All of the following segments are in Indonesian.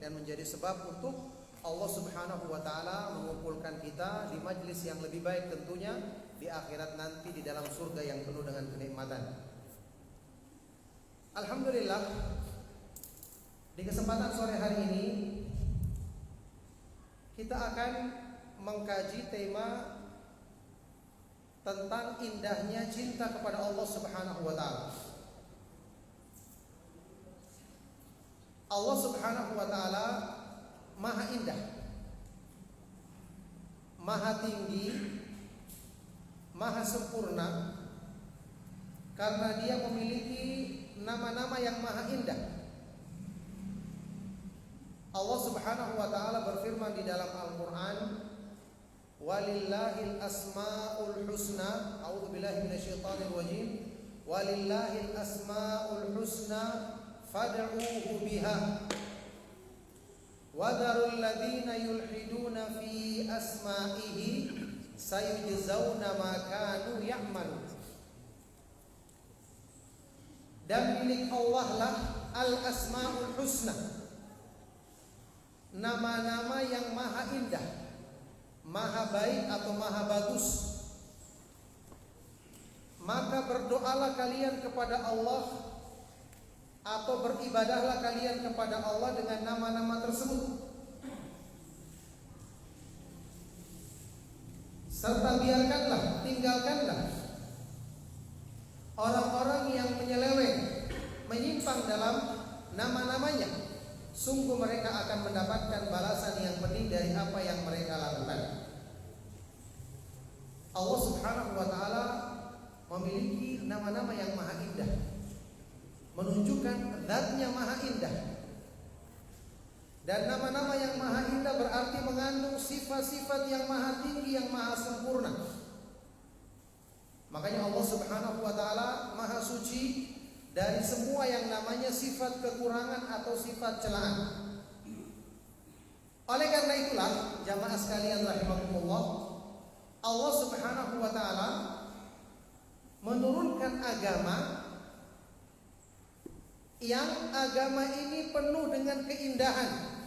dan menjadi sebab untuk Allah Subhanahu wa taala mengumpulkan kita di majlis yang lebih baik tentunya di akhirat nanti di dalam surga yang penuh dengan kenikmatan. Alhamdulillah, di kesempatan sore hari ini kita akan mengkaji tema tentang indahnya cinta kepada Allah Subhanahu wa taala. Allah Subhanahu wa taala Maha indah, Maha tinggi, Maha sempurna, karena Dia memiliki nama-nama yang maha indah. Allah Subhanahu wa taala berfirman di dalam Al-Qur'an, "Walillahil asmaul husna." A'udzubillahi minasyaitonir rajim. "Walillahil asmaul husna fad'uuhu biha. Wadharul ladzina yulhiduna fi asma'ihi sayujzauna ma kanu ya'malun." Dan milik Allah lah al-asmaul husna, nama-nama yang maha indah, maha baik atau maha bagus. Maka berdoalah kalian kepada Allah atau beribadahlah kalian kepada Allah dengan nama-nama tersebut. Serta biarkanlah, tinggalkanlah orang-orang yang menyeleweng, menyimpang dalam nama-namanya. Sungguh mereka akan mendapatkan balasan yang pedih dari apa yang mereka lakukan. Allah Subhanahu wa taala memiliki nama-nama yang maha indah, menunjukkan zatnya maha indah. Dan nama-nama yang maha indah berarti mengandung sifat-sifat yang maha tinggi, yang maha sempurna. Makanya Allah Subhanahu wa taala maha suci dari semua yang namanya sifat kekurangan atau sifat celaan. Oleh karena itulah, jamaah sekalian rahimakumullah, Allah Subhanahu wa taala menurunkan agama yang agama ini penuh dengan keindahan.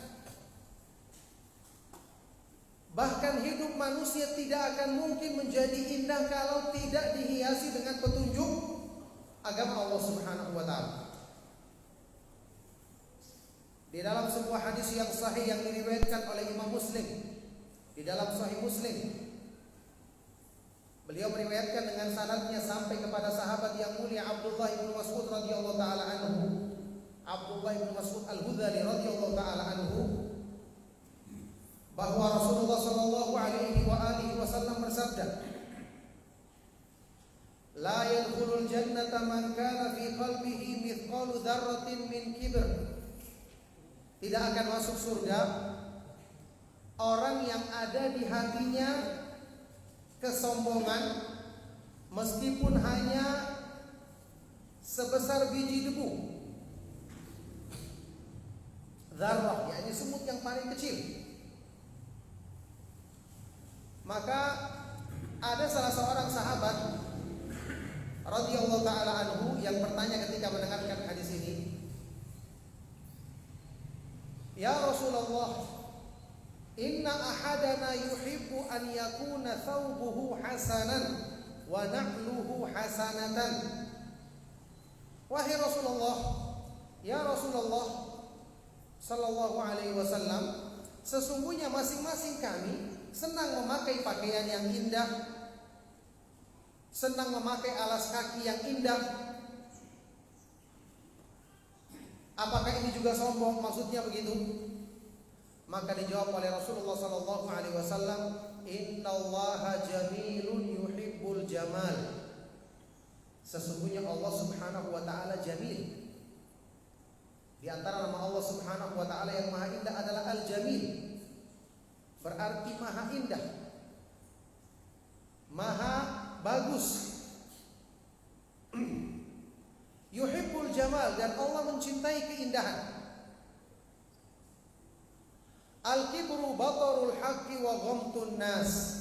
Bahkan hidup manusia tidak akan mungkin menjadi indah kalau tidak dihiasi dengan petunjuk agama Allah Subhanahu wa taala. Di dalam sebuah hadis yang sahih yang diriwayatkan oleh Imam Muslim, di dalam Sahih Muslim, beliau meriwayatkan dengan sanadnya sampai kepada sahabat yang mulia Abdullah bin Mas'ud radhiyallahu taala anhu, Abdullah bin Mas'ud Al-Hudhali radhiyallahu taala anhu, bahwa Rasulullah sallallahu alaihi wa alihi wasallam bersabda, "La yadkhulul jannata man kana fi qalbihi mithqalu dzarratin min kibr." Tidak akan masuk surga orang yang ada di hatinya kesombongan meskipun hanya sebesar biji debu. Dzarrah, yakni semut yang paling kecil. Maka ada salah seorang sahabat radhiyallahu taala anhu yang bertanya ketika mendengarkan hadis ini, "Ya Rasulullah, inna ahadana yuhibbu an yakuna thawbuhu hasanan wa na'luhu hasanatan." Wahai Rasulullah, ya Rasulullah sallallahu alaihi wasallam, sesungguhnya masing-masing kami senang memakai pakaian yang indah, senang memakai alas kaki yang indah. Apakah ini juga sombong? Maksudnya begitu. Maka dijawab oleh Rasulullah sallallahu alaihi wasallam, "Innallaha jamilun yuhibbul jamal." Sesungguhnya Allah Subhanahu wa taala jamil. Di antara nama Allah Subhanahu wa taala yang maha indah adalah Al-Jamil. Berarti maha indah, maha bagus. Yuhibbul jamal, dan Allah mencintai keindahan. Al-kibru batarul haqqi wa ghamtun nas.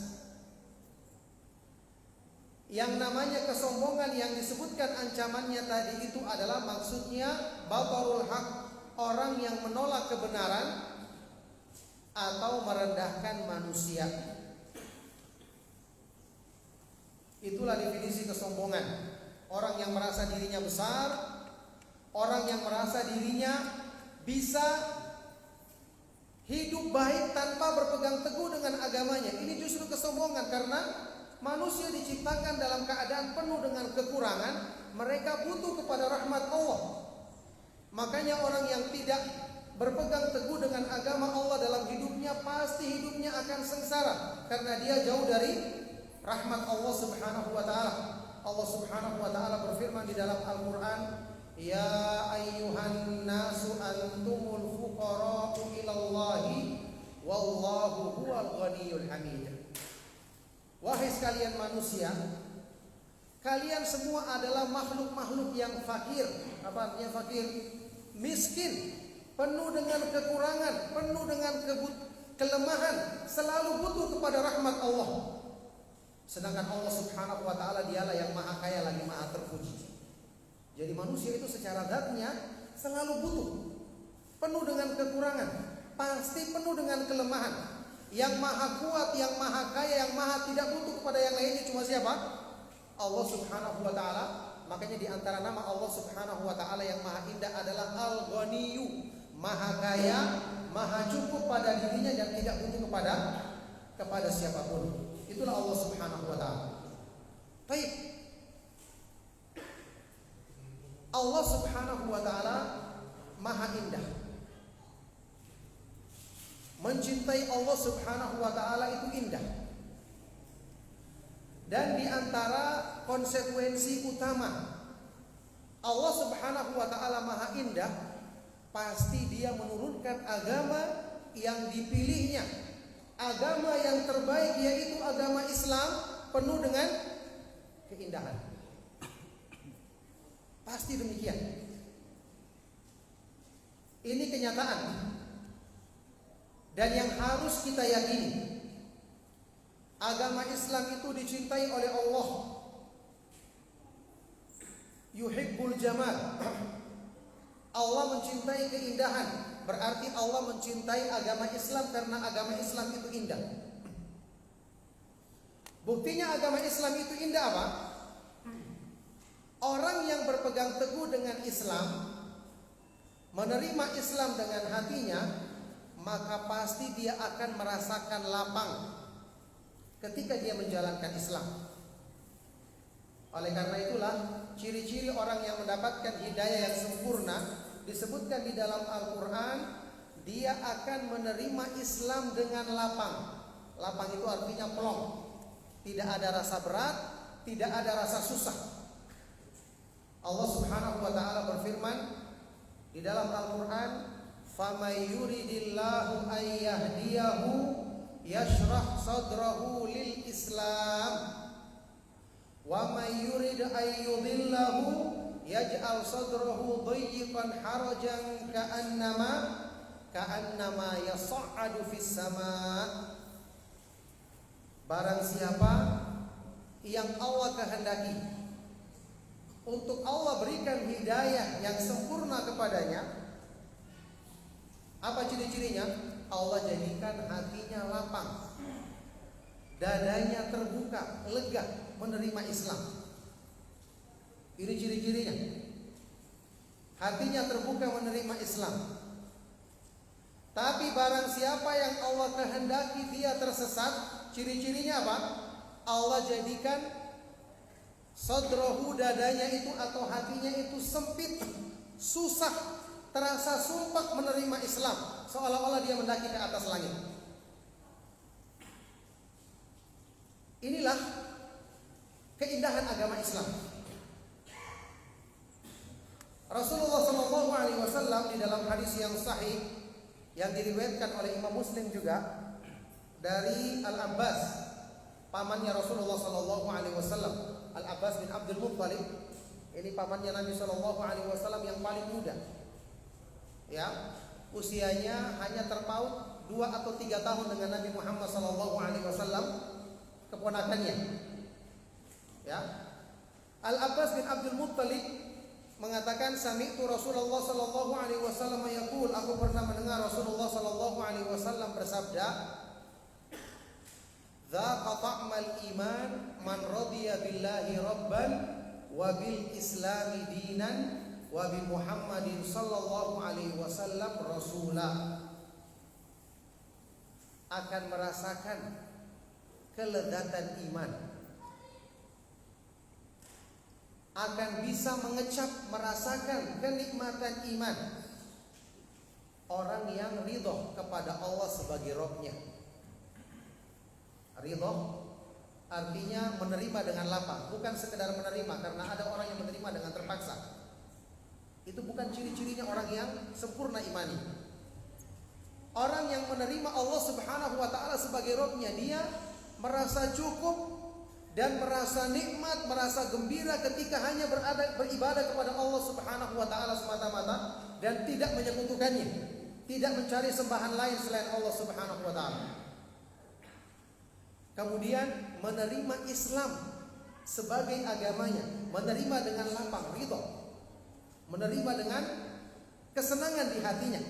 Yang namanya kesombongan yang disebutkan ancamannya tadi itu adalah maksudnya batarul haqq, orang yang menolak kebenaran atau merendahkan manusia. Itulah definisi kesombongan. Orang yang merasa dirinya besar, orang yang merasa dirinya bisa hidup baik tanpa berpegang teguh dengan agamanya. Ini justru kesombongan, karena manusia diciptakan dalam keadaan penuh dengan kekurangan. Mereka butuh kepada rahmat Allah. Makanya orang yang tidak berpegang teguh dengan agama Allah dalam hidupnya, pasti hidupnya akan sengsara, karena dia jauh dari rahmat Allah Subhanahu wa taala. Allah Subhanahu wa taala berfirman di dalam Al-Qur'an, "Ya ayyuhan nasu antumul fuqara'u ilallahi wallahu huwal ghaniyyul hamid." Wahai sekalian manusia, kalian semua adalah makhluk-makhluk yang fakir. Apa artinya fakir? Miskin, penuh dengan kekurangan, penuh dengan kelemahan, selalu butuh kepada rahmat Allah. Sedangkan Allah Subhanahu wa taala dialah yang maha kaya lagi maha terpuji. Jadi manusia itu secara zatnya selalu butuh, penuh dengan kekurangan, pasti penuh dengan kelemahan. Yang maha kuat, yang maha kaya, yang maha tidak butuh kepada yang lainnya cuma siapa? Allah Subhanahu wa taala. Makanya di antara nama Allah Subhanahu wa taala yang maha indah adalah Al-Ghaniyyu, maha kaya, maha cukup pada dirinya dan tidak butuh kepada siapapun. Itulah Allah Subhanahu wa taala. Baik. Allah Subhanahu wa taala maha indah. Mencintai Allah Subhanahu wa taala itu indah. Dan di antara konsekuensi utama Allah Subhanahu wa taala maha indah, pasti dia menurunkan agama yang dipilihnya. Agama yang terbaik yaitu agama Islam, penuh dengan keindahan. Pasti demikian. Ini kenyataan. Dan yang harus kita yakini, agama Islam itu dicintai oleh Allah. Yuhibbul jamal. Allah mencintai keindahan. Berarti Allah mencintai agama Islam karena agama Islam itu indah. Buktinya agama Islam itu indah apa? Orang yang berpegang teguh dengan Islam, menerima Islam dengan hatinya, maka pasti dia akan merasakan lapang ketika dia menjalankan Islam. Oleh karena itulah ciri-ciri orang yang mendapatkan hidayah yang sempurna disebutkan di dalam Al-Quran, dia akan menerima Islam dengan lapang. Lapang itu artinya plong, tidak ada rasa berat, tidak ada rasa susah. Allah Subhanahu wa taala berfirman di dalam Al-Quran, "Famay yuridillahu an yahdiyahu yashrah sadrahu lil Islam, wa may yurid an yudillahu yaj'al sadrahu dayyiqan harajan ka'annama yas'adu fis sama." Barang siapa yang Allah kehendaki untuk Allah berikan hidayah yang sempurna kepadanya, apa ciri-cirinya? Allah jadikan hatinya lapang, dadanya terbuka, lega menerima Islam. Ini ciri-cirinya. Hatinya terbuka menerima Islam. Tapi barang siapa yang Allah kehendaki dia tersesat, ciri-cirinya apa? Allah jadikan sadrahu, dadanya itu atau hatinya itu sempit, susah, terasa sumpah menerima Islam, seolah-olah dia mendaki ke atas langit. Inilah keindahan agama Islam. Rasulullah SAW di dalam hadis yang sahih yang diriwayatkan oleh Imam Muslim juga dari Al-Abbas, pamannya Rasulullah SAW, Al-Abbas bin Abdul Muttalib. Ini pamannya Nabi SAW yang paling muda. Ya, usianya hanya terpaut 2 atau 3 tahun dengan Nabi Muhammad SAW, keponakannya. Ya, Al-Abbas bin Abdul Muttalib mengatakan sami'tu Rasulullah sallallahu alaihi wasallam yaqul, aku pernah mendengar Rasulullah sallallahu alaihi wasallam bersabda, "Dzaqa ta'mal iman man radiya billahi rabban wa bil islami dinan wa bi Muhammadin sallallahu alaihi wasallam rasula." Akan merasakan kelezatan iman, akan bisa mengecap, merasakan kenikmatan iman orang yang ridho kepada Allah sebagai Rabb-Nya. Ridho artinya menerima dengan lapang, bukan sekedar menerima, karena ada orang yang menerima dengan terpaksa. Itu bukan ciri-cirinya orang yang sempurna imani. Orang yang menerima Allah Subhanahu wa taala sebagai Rabb-Nya, dia merasa cukup dan merasa nikmat, merasa gembira ketika hanya beribadah kepada Allah Subhanahu wa taala semata-mata dan tidak menyekutukannya, tidak mencari sembahan lain selain Allah Subhanahu wa taala. Kemudian menerima Islam sebagai agamanya, menerima dengan lapang ridho, menerima dengan kesenangan di hatinya,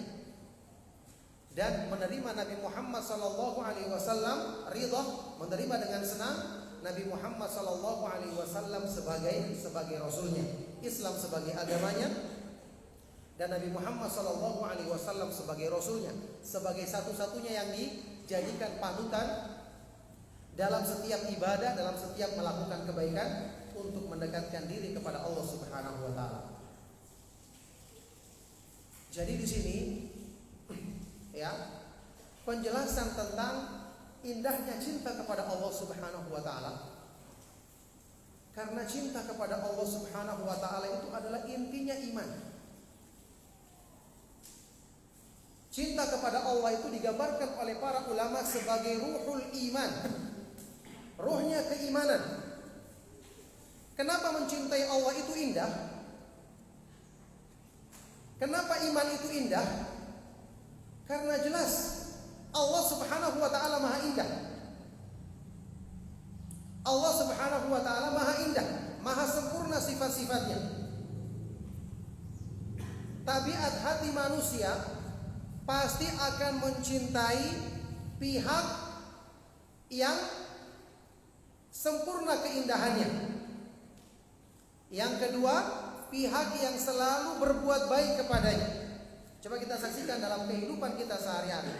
dan menerima Nabi Muhammad sallallahu alaihi wasallam ridho, menerima dengan senang Nabi Muhammad sallallahu alaihi wasallam sebagai rasulnya, Islam sebagai agamanya, dan Nabi Muhammad sallallahu alaihi wasallam sebagai rasulnya, sebagai satu-satunya yang dijadikan panutan dalam setiap ibadah, dalam setiap melakukan kebaikan untuk mendekatkan diri kepada Allah Subhanahu wa taala. Jadi di sini ya, penjelasan tentang indahnya cinta kepada Allah Subhanahu wa taala. Karena cinta kepada Allah Subhanahu wa taala itu adalah intinya iman. Cinta kepada Allah itu digambarkan oleh para ulama sebagai ruhul iman, ruhnya keimanan. Kenapa mencintai Allah itu indah? Kenapa iman itu indah? Karena jelas Allah Subhanahu wa taala Maha Indah. Allah Subhanahu wa taala Maha Indah, Maha sempurna sifat-sifatnya. Tabiat hati manusia pasti akan mencintai pihak yang sempurna keindahannya. Yang kedua, pihak yang selalu berbuat baik kepadanya. Coba kita saksikan dalam kehidupan kita sehari-hari.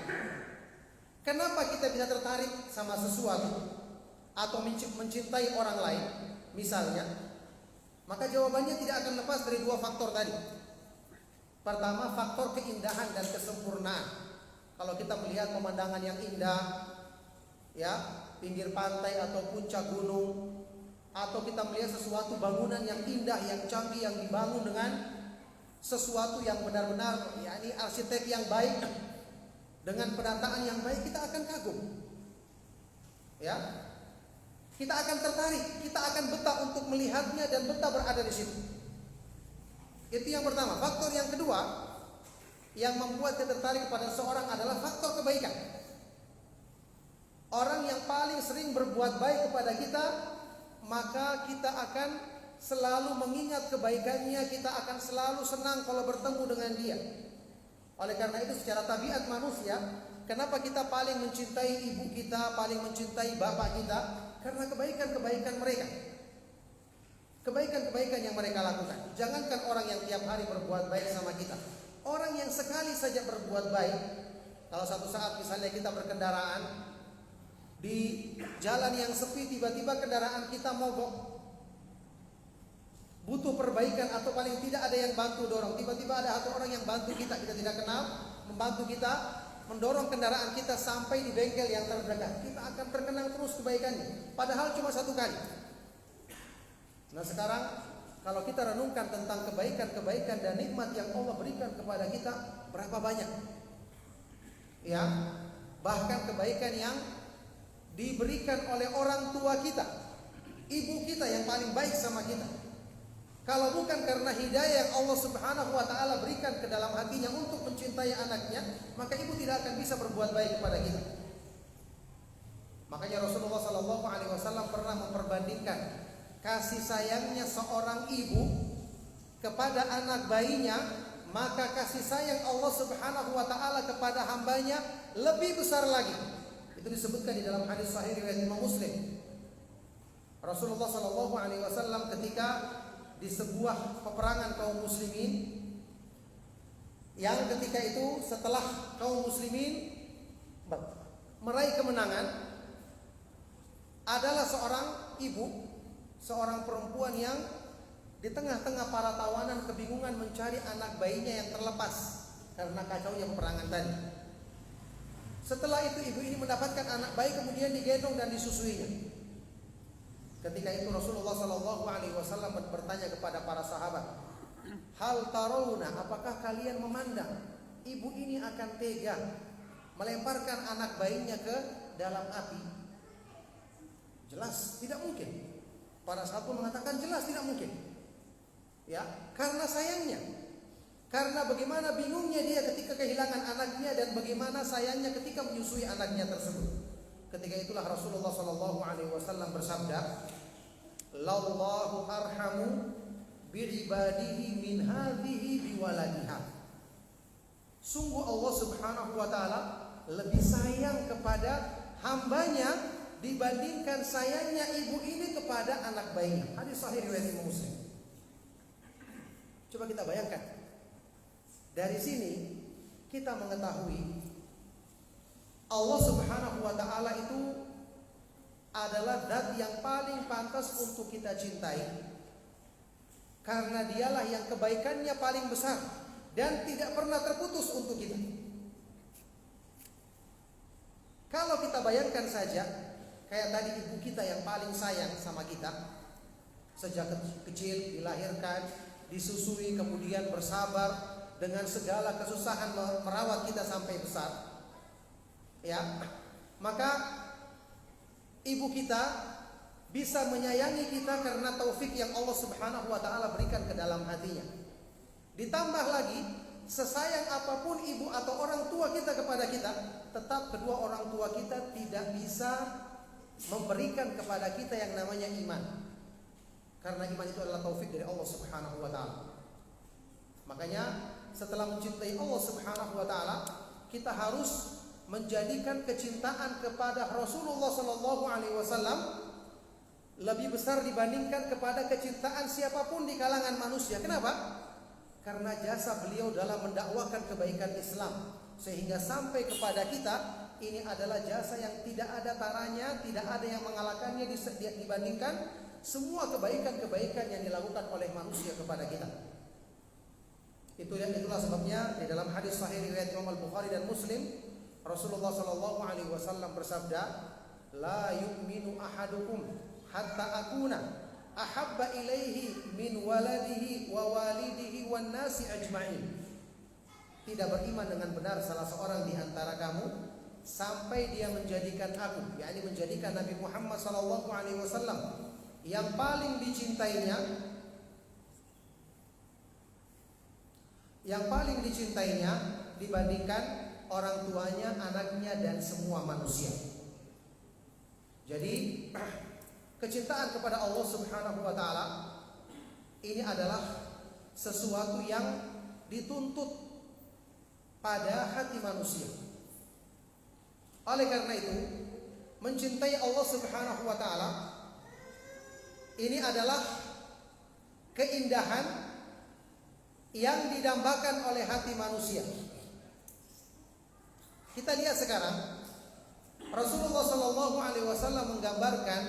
Kenapa kita bisa tertarik sama sesuatu atau mencintai orang lain misalnya? Maka jawabannya tidak akan lepas dari dua faktor tadi. Pertama, faktor keindahan dan kesempurnaan. Kalau kita melihat pemandangan yang indah, ya, pinggir pantai atau puncak gunung, atau kita melihat sesuatu bangunan yang indah, yang canggih, yang dibangun dengan sesuatu yang benar-benar, yakni arsitek yang baik, dengan penataan yang baik, kita akan kagum. Ya, kita akan tertarik, kita akan betah untuk melihatnya dan betah berada di situ. Itu yang pertama. Faktor yang kedua yang membuat kita tertarik kepada seorang adalah faktor kebaikan. Orang yang paling sering berbuat baik kepada kita, maka kita akan selalu mengingat kebaikannya, kita akan selalu senang kalau bertemu dengan dia. Oleh karena itu secara tabiat manusia, kenapa kita paling mencintai ibu kita, paling mencintai bapak kita? Karena kebaikan-kebaikan mereka, kebaikan-kebaikan yang mereka lakukan. Jangankan orang yang tiap hari berbuat baik sama kita, orang yang sekali saja berbuat baik. Kalau satu saat misalnya kita berkendaraan di jalan yang sepi, tiba-tiba kendaraan kita mogok, butuh perbaikan atau paling tidak ada yang bantu dorong, tiba-tiba ada satu orang yang bantu kita tidak kenal, membantu kita mendorong kendaraan kita sampai di bengkel yang terdekat, kita akan terkenang terus kebaikannya, padahal cuma satu kali. Nah sekarang kalau kita renungkan tentang kebaikan-kebaikan dan nikmat yang Allah berikan kepada kita, berapa banyak? Ya, bahkan kebaikan yang diberikan oleh orang tua kita, ibu kita yang paling baik sama kita. Kalau bukan karena hidayah yang Allah Subhanahu wa taala berikan ke dalam hatinya untuk mencintai anaknya, maka ibu tidak akan bisa berbuat baik kepada kita. Makanya Rasulullah sallallahu alaihi wasallam pernah memperbandingkan kasih sayangnya seorang ibu kepada anak bayinya, maka kasih sayang Allah Subhanahu wa taala kepada hambanya lebih besar lagi. Itu disebutkan di dalam hadis sahih riwayat Imam Muslim. Rasulullah sallallahu alaihi wasallam ketika di sebuah peperangan kaum muslimin, yang ketika itu setelah kaum muslimin meraih kemenangan, adalah seorang ibu, seorang perempuan yang di tengah-tengah para tawanan kebingungan mencari anak bayinya yang terlepas karena kacaunya peperangan tadi. Setelah itu ibu ini mendapatkan anak bayi, kemudian digendong dan disusuinya. Ketika itu Rasulullah sallallahu alaihi wasallam bertanya kepada para sahabat, "Hal tarawna, apakah kalian memandang ibu ini akan tega melemparkan anak bayinya ke dalam api?" Jelas tidak mungkin. Para sahabat mengatakan jelas tidak mungkin. Ya, karena sayangnya. Karena bagaimana bingungnya dia ketika kehilangan anaknya dan bagaimana sayangnya ketika menyusui anaknya tersebut. Ketika itulah Rasulullah sallallahu alaihi wasallam bersabda, "Lallahu arhamu bi'ibadihi min hadhihi biwaladiha." Sungguh Allah Subhanahu wa taala lebih sayang kepada hambanya dibandingkan sayangnya ibu ini kepada anak bayinya. Hadis sahih riwayat Imam Muslim. Coba kita bayangkan. Dari sini kita mengetahui Allah Subhanahu wa taala itu adalah zat yang paling pantas untuk kita cintai, karena dialah yang kebaikannya paling besar dan tidak pernah terputus untuk kita. Kalau kita bayangkan saja, kayak tadi ibu kita yang paling sayang sama kita, sejak kecil dilahirkan, disusui, kemudian bersabar dengan segala kesusahan merawat kita sampai besar. Ya, maka ibu kita bisa menyayangi kita karena taufik yang Allah Subhanahu wa taala berikan ke dalam hatinya. Ditambah lagi, sesayang apapun ibu atau orang tua kita kepada kita, tetap kedua orang tua kita tidak bisa memberikan kepada kita yang namanya iman. Karena iman itu adalah taufik dari Allah Subhanahu wa taala. Makanya setelah mencintai Allah Subhanahu wa taala, kita harus menjadikan kecintaan kepada Rasulullah sallallahu alaihi wasallam lebih besar dibandingkan kepada kecintaan siapapun di kalangan manusia. Kenapa? Karena jasa beliau dalam mendakwakan kebaikan Islam sehingga sampai kepada kita, ini adalah jasa yang tidak ada taranya, tidak ada yang mengalahkannya dibandingkan semua kebaikan-kebaikan yang dilakukan oleh manusia kepada kita. Itulah sebabnya di dalam hadis sahih riwayat Imam Al-Bukhari dan Muslim, Rasulullah sallallahu alaihi wasallam bersabda, "La yu'minu ahadukum hatta akuna ahabba ilaihi min waladihi wa walidihi wan nasi ajma'in." Tidak beriman dengan benar salah seorang di antara kamu sampai dia menjadikan aku, yakni menjadikan Nabi Muhammad sallallahu alaihi wasallam yang paling dicintainya dibandingkan orang tuanya, anaknya dan semua manusia. Jadi kecintaan kepada Allah Subhanahu wa taala ini adalah sesuatu yang dituntut pada hati manusia. Oleh karena itu, mencintai Allah Subhanahu wa taala ini adalah keindahan yang didambakan oleh hati manusia. Kita lihat sekarang Rasulullah sallallahu alaihi wasallam menggambarkan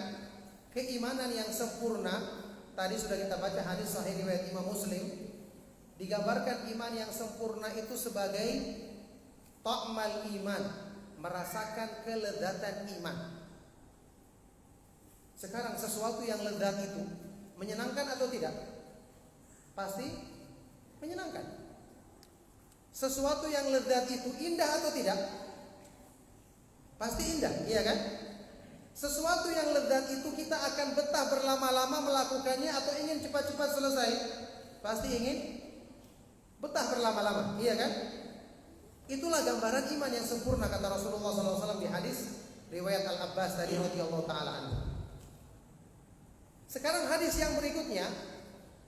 keimanan yang sempurna. Tadi sudah kita baca hadis sahih riwayat Imam Muslim. Digambarkan iman yang sempurna itu sebagai ta'mal iman, merasakan kelezatan iman. Sekarang sesuatu yang lezat itu menyenangkan atau tidak? Pasti menyenangkan. Sesuatu yang lezat itu indah atau tidak? Pasti indah, iya kan? Sesuatu yang lezat itu kita akan betah berlama-lama melakukannya atau ingin cepat-cepat selesai? Pasti ingin betah berlama-lama, iya kan? Itulah gambaran iman yang sempurna, kata Rasulullah SAW di hadis riwayat Al-Abbas tadi radhiyallahu taala anhu. Sekarang hadis yang berikutnya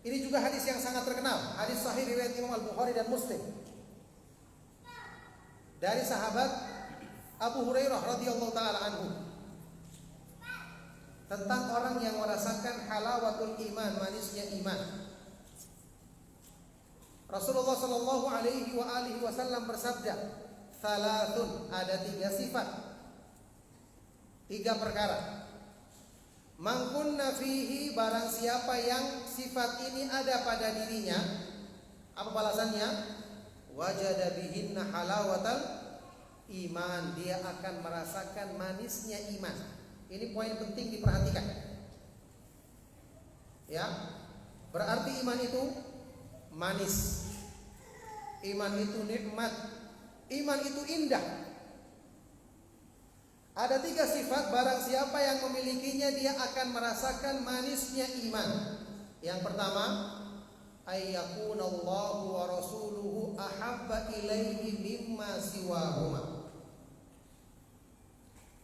Ini juga hadis yang sangat terkenal, hadis sahih riwayat Imam Al-Bukhari dan Muslim. Dari sahabat Abu Hurairah radhiyallahu taala anhu, tentang orang yang merasakan halawatul iman, manisnya iman. Rasulullah sallallahu alaihi wasallam bersabda, "Salatun," ada 3 sifat, 3 perkara. Man kunna fihi, barang siapa yang sifat ini ada pada dirinya, apa balasannya? Wajada bihinna halawatal iman, dia akan merasakan manisnya iman. Ini poin penting diperhatikan. Ya, berarti iman itu manis, iman itu nikmat, iman itu indah. Ada 3 sifat, barang siapa yang memilikinya dia akan merasakan manisnya iman. Yang pertama, ayyakunallahu wa rasuluhu ahabba ilaihi mimma siwahuma.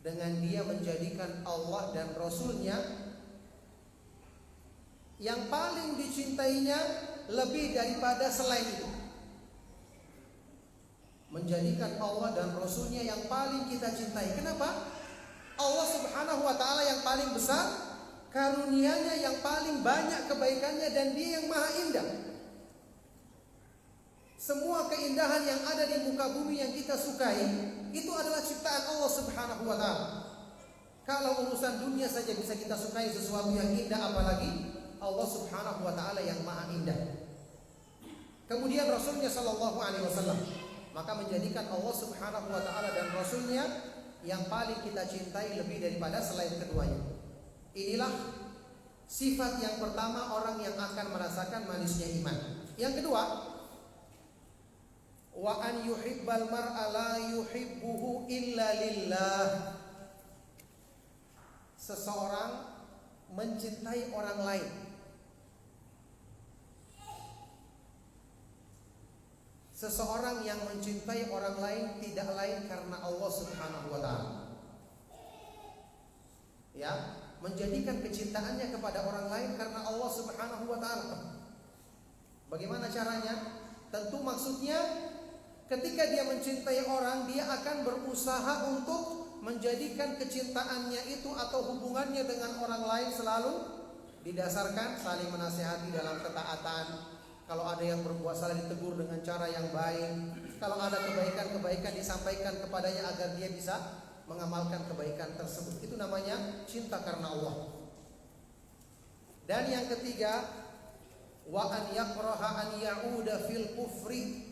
Dengan dia menjadikan Allah dan Rasulnya yang paling dicintainya lebih daripada selain itu. Menjadikan Allah dan Rasulnya yang paling kita cintai. Kenapa? Allah subhanahu wa ta'ala yang paling besar, karunia-Nya yang paling banyak kebaikannya, dan dia yang maha indah. Semua keindahan yang ada di muka bumi yang kita sukai, itu adalah ciptaan Allah subhanahu wa ta'ala. Kalau urusan dunia saja bisa kita sukai sesuatu yang indah, apalagi Allah subhanahu wa ta'ala yang maha indah. Kemudian Rasulnya sallallahu alaihi wasallam, maka menjadikan Allah subhanahu wa ta'ala dan Rasulnya yang paling kita cintai lebih daripada selain keduanya. Inilah sifat yang pertama orang yang akan merasakan manisnya iman. Yang kedua, wa an yuhibbal mar'a la yuhibbuhu illa lillah. Seseorang mencintai orang lain, seseorang yang mencintai orang lain tidak lain karena Allah subhanahu wa ta'ala. Ya, menjadikan kecintaannya kepada orang lain karena Allah subhanahu wa ta'ala. Bagaimana caranya? Tentu maksudnya ketika dia mencintai orang, dia akan berusaha untuk menjadikan kecintaannya itu atau hubungannya dengan orang lain selalu didasarkan saling menasihati dalam ketaatan. Kalau ada yang berbuat salah ditegur dengan cara yang baik. Kalau ada kebaikan-kebaikan disampaikan kepadanya agar dia bisa mengamalkan kebaikan tersebut. Itu namanya cinta karena Allah. Dan yang ketiga, wa an yakraha an ya'uda fil kufri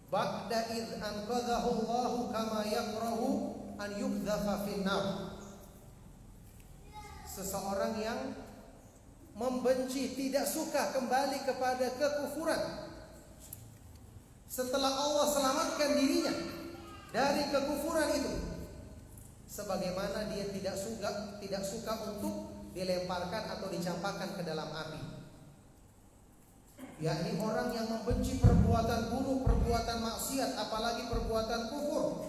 ba'da id anqadhahu Allahu kama yakrahu an yuqdhafa fin nar. Seseorang yang membenci, tidak suka kembali kepada kekufuran setelah Allah selamatkan dirinya dari kekufuran itu, sebagaimana dia tidak suka untuk dilemparkan atau dicampakkan ke dalam api. Yakni orang yang membenci perbuatan buruk, perbuatan maksiat, apalagi perbuatan kufur,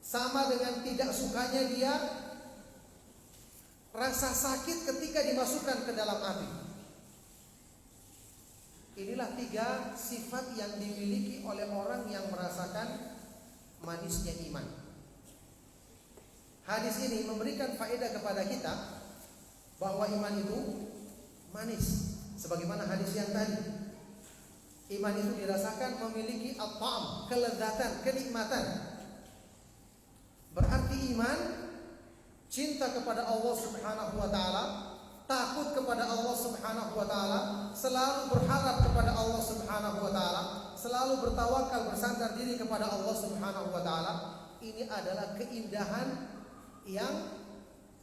sama dengan tidak sukanya dia rasa sakit ketika dimasukkan ke dalam api. Inilah 3 sifat yang dimiliki oleh orang yang merasakan manisnya iman. Hadis ini memberikan faedah kepada kita bahwa iman itu manis. Sebagaimana hadis yang tadi, iman itu dirasakan memiliki at-ta'am, kelezatan, kenikmatan. Berarti iman, cinta kepada Allah subhanahu wa ta'ala, takut kepada Allah subhanahu wa ta'ala, selalu berharap kepada Allah subhanahu wa ta'ala, selalu bertawakal, bersandar diri kepada Allah subhanahu wa ta'ala. Ini adalah keindahan yang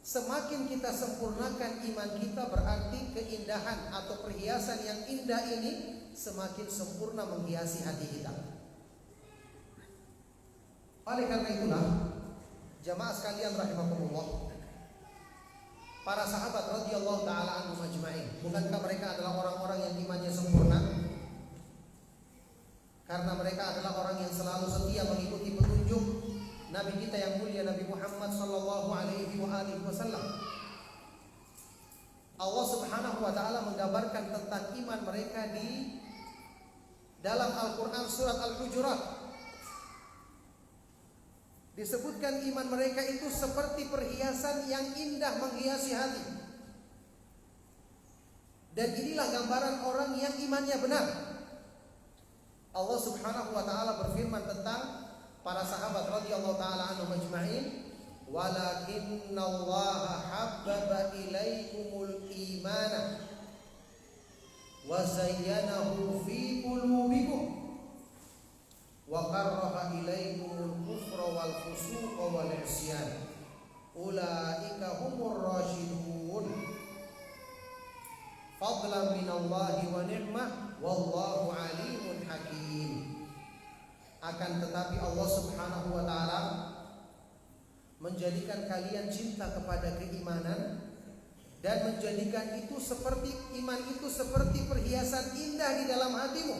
semakin kita sempurnakan iman kita, berarti keindahan atau perhiasan yang indah ini semakin sempurna menghiasi hati kita. Oleh karena itulah, jamaah sekalian rahimakumullah, para sahabat radhiyallahu taala anhum ajma'in, bukankah mereka adalah orang-orang yang imannya sempurna? Karena mereka adalah orang yang selalu setia mengikuti petunjuk Nabi kita yang mulia Nabi Muhammad sallallahu alaihi wasallam. Allah Subhanahu wa taala menggambarkan tentang iman mereka di dalam Al-Qur'an surat Al-Hujurat. Disebutkan iman mereka itu seperti perhiasan yang indah menghiasi hati. Dan inilah gambaran orang yang imannya benar. Allah Subhanahu wa taala berfirman tentang para sahabat radhiyallahu taala anhum ajma'in, "Walakinnallaha habbaba ilaikumul imana wa zayyanahu fi qulubikum wa karraha ilaikumul kufra wal fusuqa wal isyan ulaika humur rasyidun fadlan minallahi wa ni'mah wallahu alimun hakim." Akan tetapi Allah Subhanahu wa taala menjadikan kalian cinta kepada keimanan dan menjadikan itu seperti iman itu seperti perhiasan indah di dalam hatimu.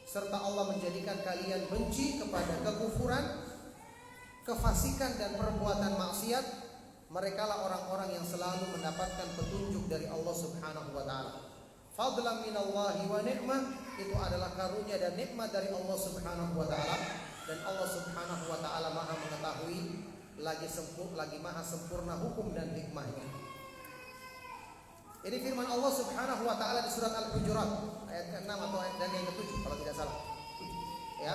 Serta Allah menjadikan kalian benci kepada kekufuran, kefasikan dan perbuatan maksiat. Merekalah orang-orang yang selalu mendapatkan petunjuk dari Allah Subhanahu wa taala. Fadlan minallahi wa ni'mah, itu adalah karunia dan nikmat dari Allah Subhanahu wa taala, dan Allah Subhanahu wa taala Maha mengetahui lagi maha sempurna hukum dan hikmahnya. Ini firman Allah Subhanahu wa taala di surat Al-Hujurat ayat ke-6 atau ayat dan yang ke-7 kalau tidak salah. Ya.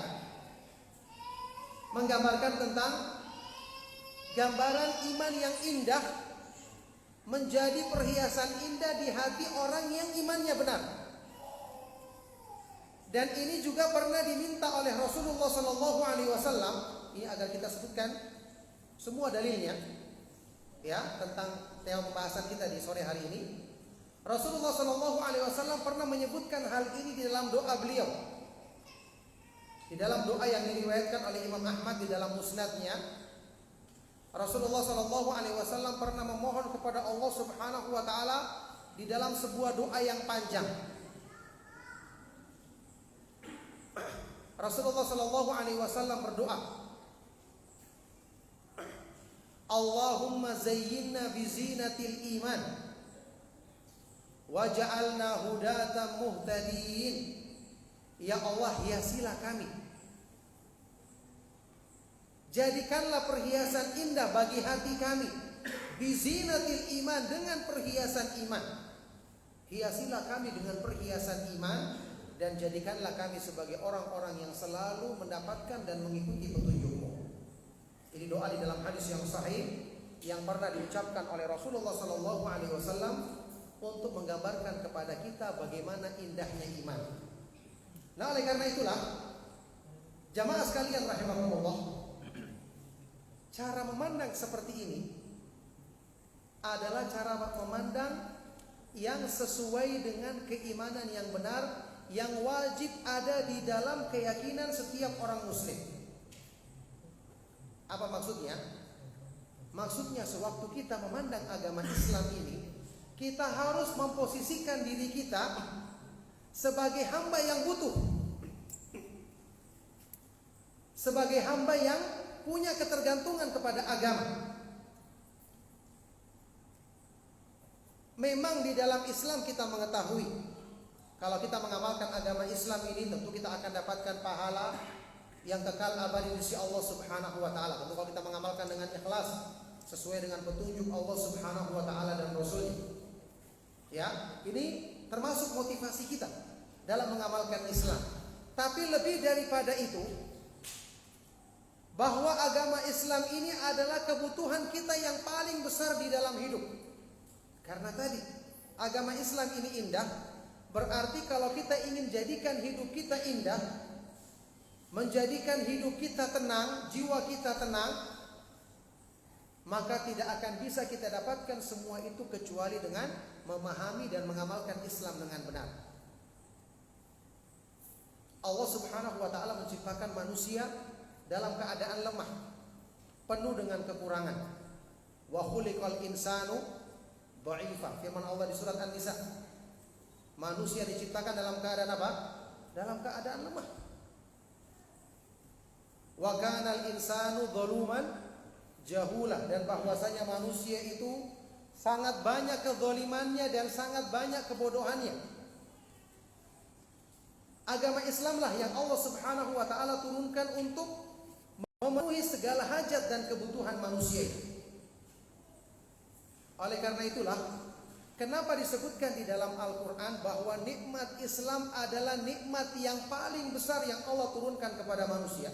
Menggambarkan tentang gambaran iman yang indah menjadi perhiasan indah di hati orang yang imannya benar. Dan ini juga pernah diminta oleh Rasulullah sallallahu alaihi wasallam. Ini agar kita sebutkan semua dalilnya ya tentang tema pembahasan kita di sore hari ini. Rasulullah sallallahu alaihi wasallam pernah menyebutkan hal ini di dalam doa beliau. Di dalam doa yang diriwayatkan oleh Imam Ahmad di dalam musnadnya, Rasulullah sallallahu alaihi wasallam pernah memohon kepada Allah Subhanahu wa taala di dalam sebuah doa yang panjang. Rasulullah sallallahu alaihi wasallam berdoa, Allahumma zayyinna bi zinatil iman waj'alna hudatan muhtadin. Ya Allah, hiasilah kami, jadikanlah perhiasan indah bagi hati kami, bizinatil iman, dengan perhiasan iman. Hiasilah kami dengan perhiasan iman, dan jadikanlah kami sebagai orang-orang yang selalu mendapatkan dan mengikuti petunjuk-Mu. Ini doa di dalam hadis yang sahih yang pernah diucapkan oleh Rasulullah sallallahu alaihi wasallam untuk menggambarkan kepada kita bagaimana indahnya iman. Nah, oleh karena itulah jamaah sekalian rahimakumullah, cara memandang seperti ini adalah cara memandang yang sesuai dengan keimanan yang benar, yang wajib ada di dalam keyakinan setiap orang muslim. Apa maksudnya? Maksudnya sewaktu kita memandang agama Islam ini, kita harus memposisikan diri kita sebagai hamba yang butuh, sebagai hamba yang punya ketergantungan kepada agama. Memang di dalam Islam kita mengetahui, kalau kita mengamalkan agama Islam ini, tentu kita akan dapatkan pahala yang kekal abadi di sisi Allah Subhanahu wa taala. Tentu kalau kita mengamalkan dengan ikhlas sesuai dengan petunjuk Allah Subhanahu wa taala dan Rasul-Nya. Ya, ini termasuk motivasi kita dalam mengamalkan Islam. Tapi lebih daripada itu, bahwa agama Islam ini adalah kebutuhan kita yang paling besar di dalam hidup. Karena tadi agama Islam ini indah, berarti kalau kita ingin jadikan hidup kita indah, menjadikan hidup kita tenang, jiwa kita tenang, maka tidak akan bisa kita dapatkan semua itu kecuali dengan memahami dan mengamalkan Islam dengan benar. Allah Subhanahu wa taala menciptakan manusia dalam keadaan lemah, penuh dengan kekurangan. Wa khuliqal insanu dha'ifa. Firman Allah di surat An-Nisa. Manusia diciptakan dalam keadaan apa? Dalam keadaan lemah. Wa kanal insanu zaluman jahula, dan bahwasanya manusia itu sangat banyak kezalimannya dan sangat banyak kebodohannya. Agama Islamlah yang Allah Subhanahu wa taala turunkan untuk memenuhi segala hajat dan kebutuhan manusia. Oleh karena itulah, kenapa disebutkan di dalam Al-Quran bahwa nikmat Islam adalah nikmat yang paling besar yang Allah turunkan kepada manusia.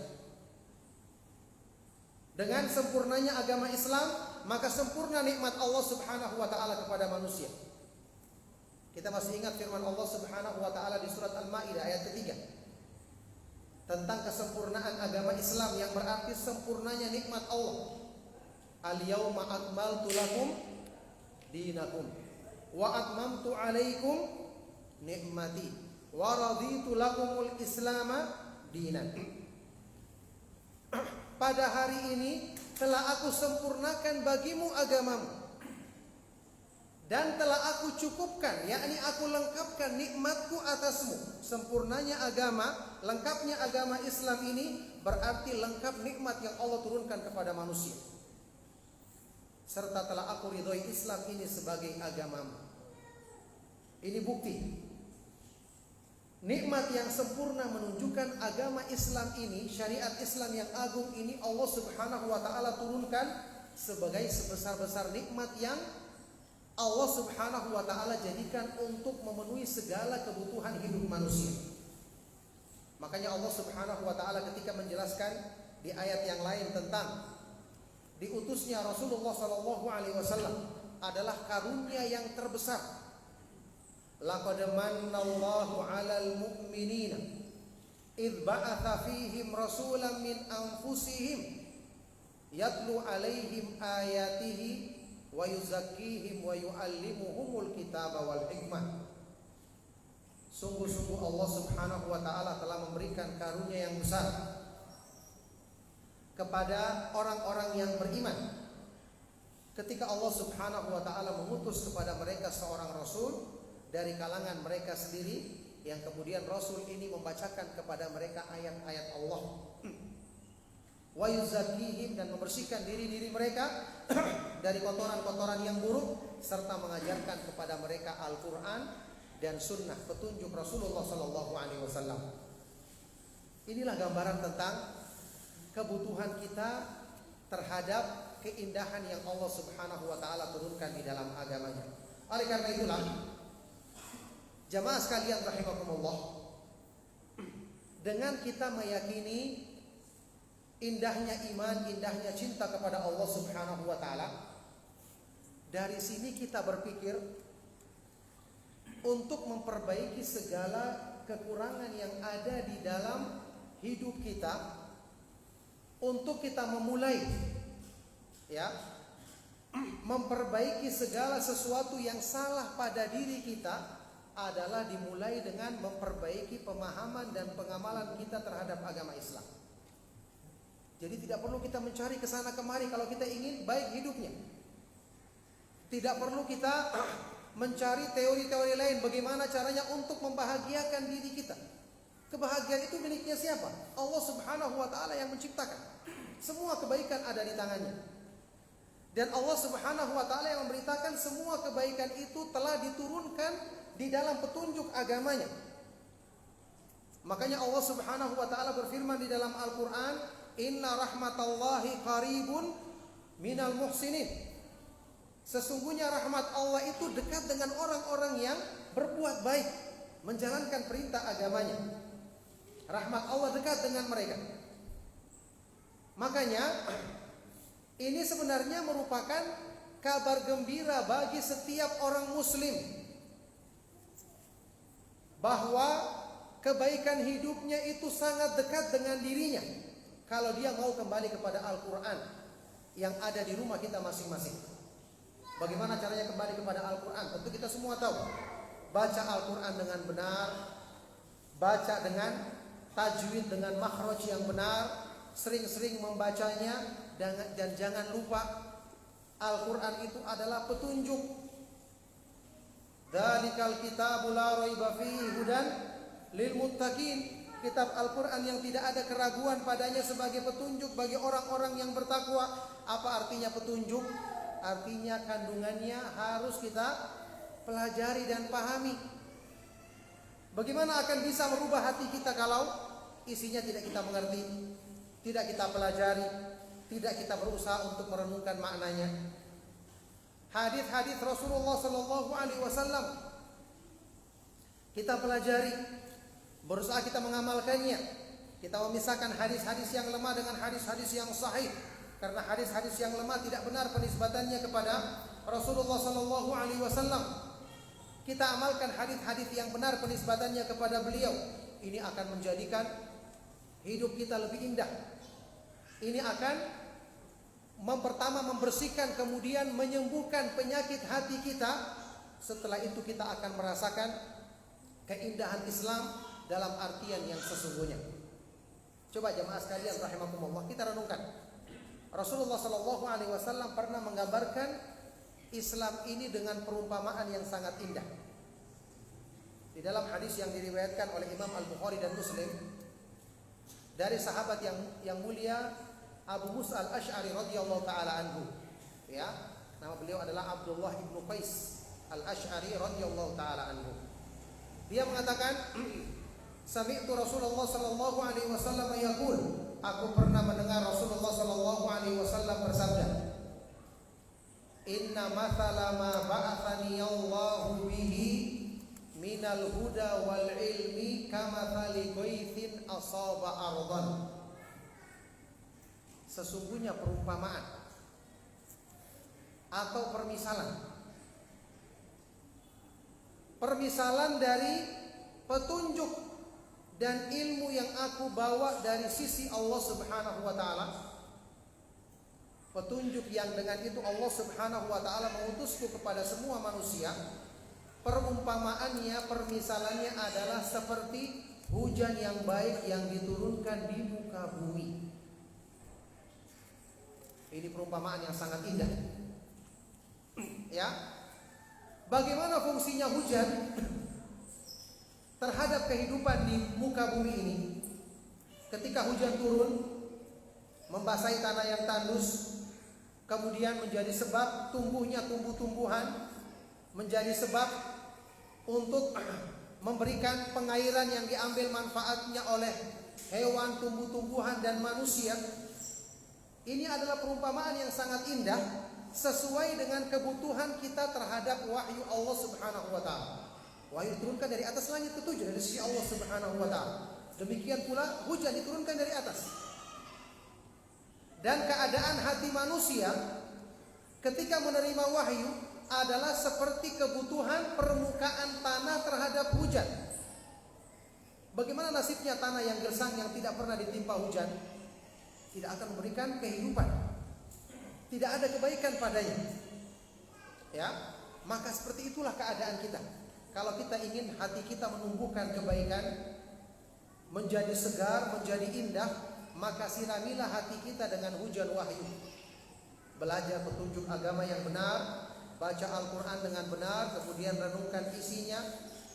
Dengan sempurnanya agama Islam, maka sempurna nikmat Allah Subhanahu wa taala kepada manusia. Kita masih ingat firman Allah Subhanahu wa taala di surat Al-Maidah ayat ketiga tentang kesempurnaan agama Islam, yang berarti sempurnanya nikmat Allah. Al-yauma akmaltu lakum dinakum wa atmamtu alaikum nikmati wa raditu lakumul islama dinan. Pada hari ini telah aku sempurnakan bagimu agamamu dan telah aku cukupkan, yakni aku lengkapkan nikmatku atasmu. Sempurnanya agama, lengkapnya agama Islam ini berarti lengkap nikmat yang Allah turunkan kepada manusia. Serta telah aku ridhoi Islam ini sebagai agamamu. Ini bukti nikmat yang sempurna menunjukkan agama Islam ini, syariat Islam yang agung ini Allah Subhanahu wa taala turunkan sebagai sebesar-besar nikmat yang Allah Subhanahu wa taala jadikan untuk memenuhi segala kebutuhan hidup manusia. Makanya Allah Subhanahu wa taala ketika menjelaskan di ayat yang lain tentang diutusnya Rasulullah sallallahu alaihi wasallam adalah karunia yang terbesar. Laqad mannallahu 'alal mu'minina idz ba'atsa fihim rasulan min anfusihim yatlu 'alaihim ayatihi wa yuzakkihim wa yu'allimuhumul kitaba wal hikmah. Sungguh-sungguh Allah Subhanahu wa taala telah memberikan karunia yang besar kepada orang-orang yang beriman ketika Allah Subhanahu wa taala mengutus kepada mereka seorang rasul dari kalangan mereka sendiri, yang kemudian rasul ini membacakan kepada mereka ayat-ayat Allah. Wa yuzakkihim, dan membersihkan diri-diri mereka dari kotoran-kotoran yang buruk, serta mengajarkan kepada mereka Al-Qur'an dan sunnah petunjuk Rasulullah sallallahu alaihi wasallam. Inilah gambaran tentang kebutuhan kita terhadap keindahan yang Allah Subhanahu wa taala turunkan di dalam agamanya. Oleh karena itulah, jamaah sekalian rahimakumullah, dengan kita meyakini indahnya iman, indahnya cinta kepada Allah Subhanahu wa taala, dari sini kita berpikir untuk memperbaiki segala kekurangan yang ada di dalam hidup kita, untuk kita memulai memperbaiki segala sesuatu yang salah pada diri kita adalah dimulai dengan memperbaiki pemahaman dan pengamalan kita terhadap agama Islam. Jadi tidak perlu kita mencari kesana kemari kalau kita ingin baik hidupnya. Tidak perlu kita mencari teori-teori lain bagaimana caranya untuk membahagiakan diri kita. Kebahagiaan itu miliknya siapa? Allah Subhanahu wa taala yang menciptakan. Semua kebaikan ada di tangannya. Dan Allah Subhanahu wa taala yang memberitakan semua kebaikan itu telah diturunkan di dalam petunjuk agamanya. Makanya Allah Subhanahu wa taala berfirman di dalam Al-Qur'an, "Inna rahmatallahi qaribun minal muhsinin." Sesungguhnya rahmat Allah itu dekat dengan orang-orang yang berbuat baik, menjalankan perintah agamanya. Rahmat Allah dekat dengan mereka. Makanya ini sebenarnya merupakan kabar gembira bagi setiap orang muslim bahwa kebaikan hidupnya itu sangat dekat dengan dirinya kalau dia mau kembali kepada Al-Quran yang ada di rumah kita masing-masing. Bagaimana caranya kembali kepada Al-Quran? Tentu kita semua tahu. Baca Al-Quran dengan benar, baca dengan tajwid, dengan makhraj yang benar, sering-sering membacanya, dan jangan lupa Al-Quran itu adalah petunjuk. Dzalikal kitabu la raiba fihi hudan lil muttaqin. Kitab Al-Quran yang tidak ada keraguan padanya sebagai petunjuk bagi orang-orang yang bertakwa. Apa artinya petunjuk? artinya kandungannya harus kita pelajari dan pahami. Bagaimana akan bisa merubah hati kita kalau isinya tidak kita mengerti, tidak kita pelajari, tidak kita berusaha untuk merenungkan maknanya. Hadis-hadis Rasulullah sallallahu alaihi wasallam kita pelajari, berusaha kita mengamalkannya. Kita memisahkan hadis-hadis yang lemah dengan hadis-hadis yang sahih, karena hadis-hadis yang lemah tidak benar penisbatannya kepada Rasulullah sallallahu alaihi wasallam. Kita amalkan hadis-hadis yang benar penisbatannya kepada beliau. Ini akan menjadikan hidup kita lebih indah. Ini akan pertama membersihkan, kemudian menyembuhkan penyakit hati kita. Setelah itu kita akan merasakan keindahan Islam dalam artian yang sesungguhnya. Coba jemaah sekalian rahimakumullah, kita renungkan. Rasulullah sallallahu alaihi wasallam pernah menggambarkan Islam ini dengan perumpamaan yang sangat indah. Di dalam hadis yang diriwayatkan oleh Imam Al-Bukhari dan Muslim dari sahabat yang mulia Abu Musa Al-Asy'ari radhiyallahu taala anhu. Ya, nama beliau adalah Abdullah ibnu Qais Al-Asy'ari radhiyallahu taala anhu. Dia mengatakan, sami'tu Rasulullah sallallahu alaihi wasallam yaqul, aku pernah mendengar Rasulullah sallallahu alaihi wasallam bersabda, inna mathala ma ba'athani Allahu bihi minal huda wal ilmi kamathali ghaithin asaba ardan. Sesungguhnya perumpamaan atau permisalan dari petunjuk dan ilmu yang aku bawa dari sisi Allah Subhanahu wa taala. Petunjuk yang dengan itu Allah Subhanahu wa taala mengutusku kepada semua manusia. Perumpamaannya, permisalannya adalah seperti hujan yang baik yang diturunkan di muka bumi. Ini perumpamaan yang sangat indah. Ya. Bagaimana fungsinya hujan terhadap kehidupan di muka bumi ini? Ketika hujan turun, membasahi tanah yang tandus, kemudian menjadi sebab tumbuhnya tumbuh-tumbuhan, menjadi sebab untuk memberikan pengairan yang diambil manfaatnya oleh hewan, tumbuh-tumbuhan dan manusia. Ini adalah perumpamaan yang sangat indah sesuai dengan kebutuhan kita terhadap wahyu Allah Subhanahu wa taala. Wahyu diturunkan dari atas langit ketujuh dari sisi Allah Subhanahu wa taala. Demikian pula hujan diturunkan dari atas. Dan keadaan hati manusia ketika menerima wahyu adalah seperti kebutuhan permukaan tanah terhadap hujan. Bagaimana nasibnya tanah yang gersang yang tidak pernah ditimpa hujan? Tidak akan memberikan kehidupan. Tidak ada kebaikan padanya. Ya, maka seperti itulah keadaan kita. Kalau kita ingin hati kita menumbuhkan kebaikan, menjadi segar, menjadi indah, maka siramilah hati kita dengan hujan wahyu. Belajar petunjuk agama yang benar, baca Al-Quran dengan benar, kemudian renungkan isinya,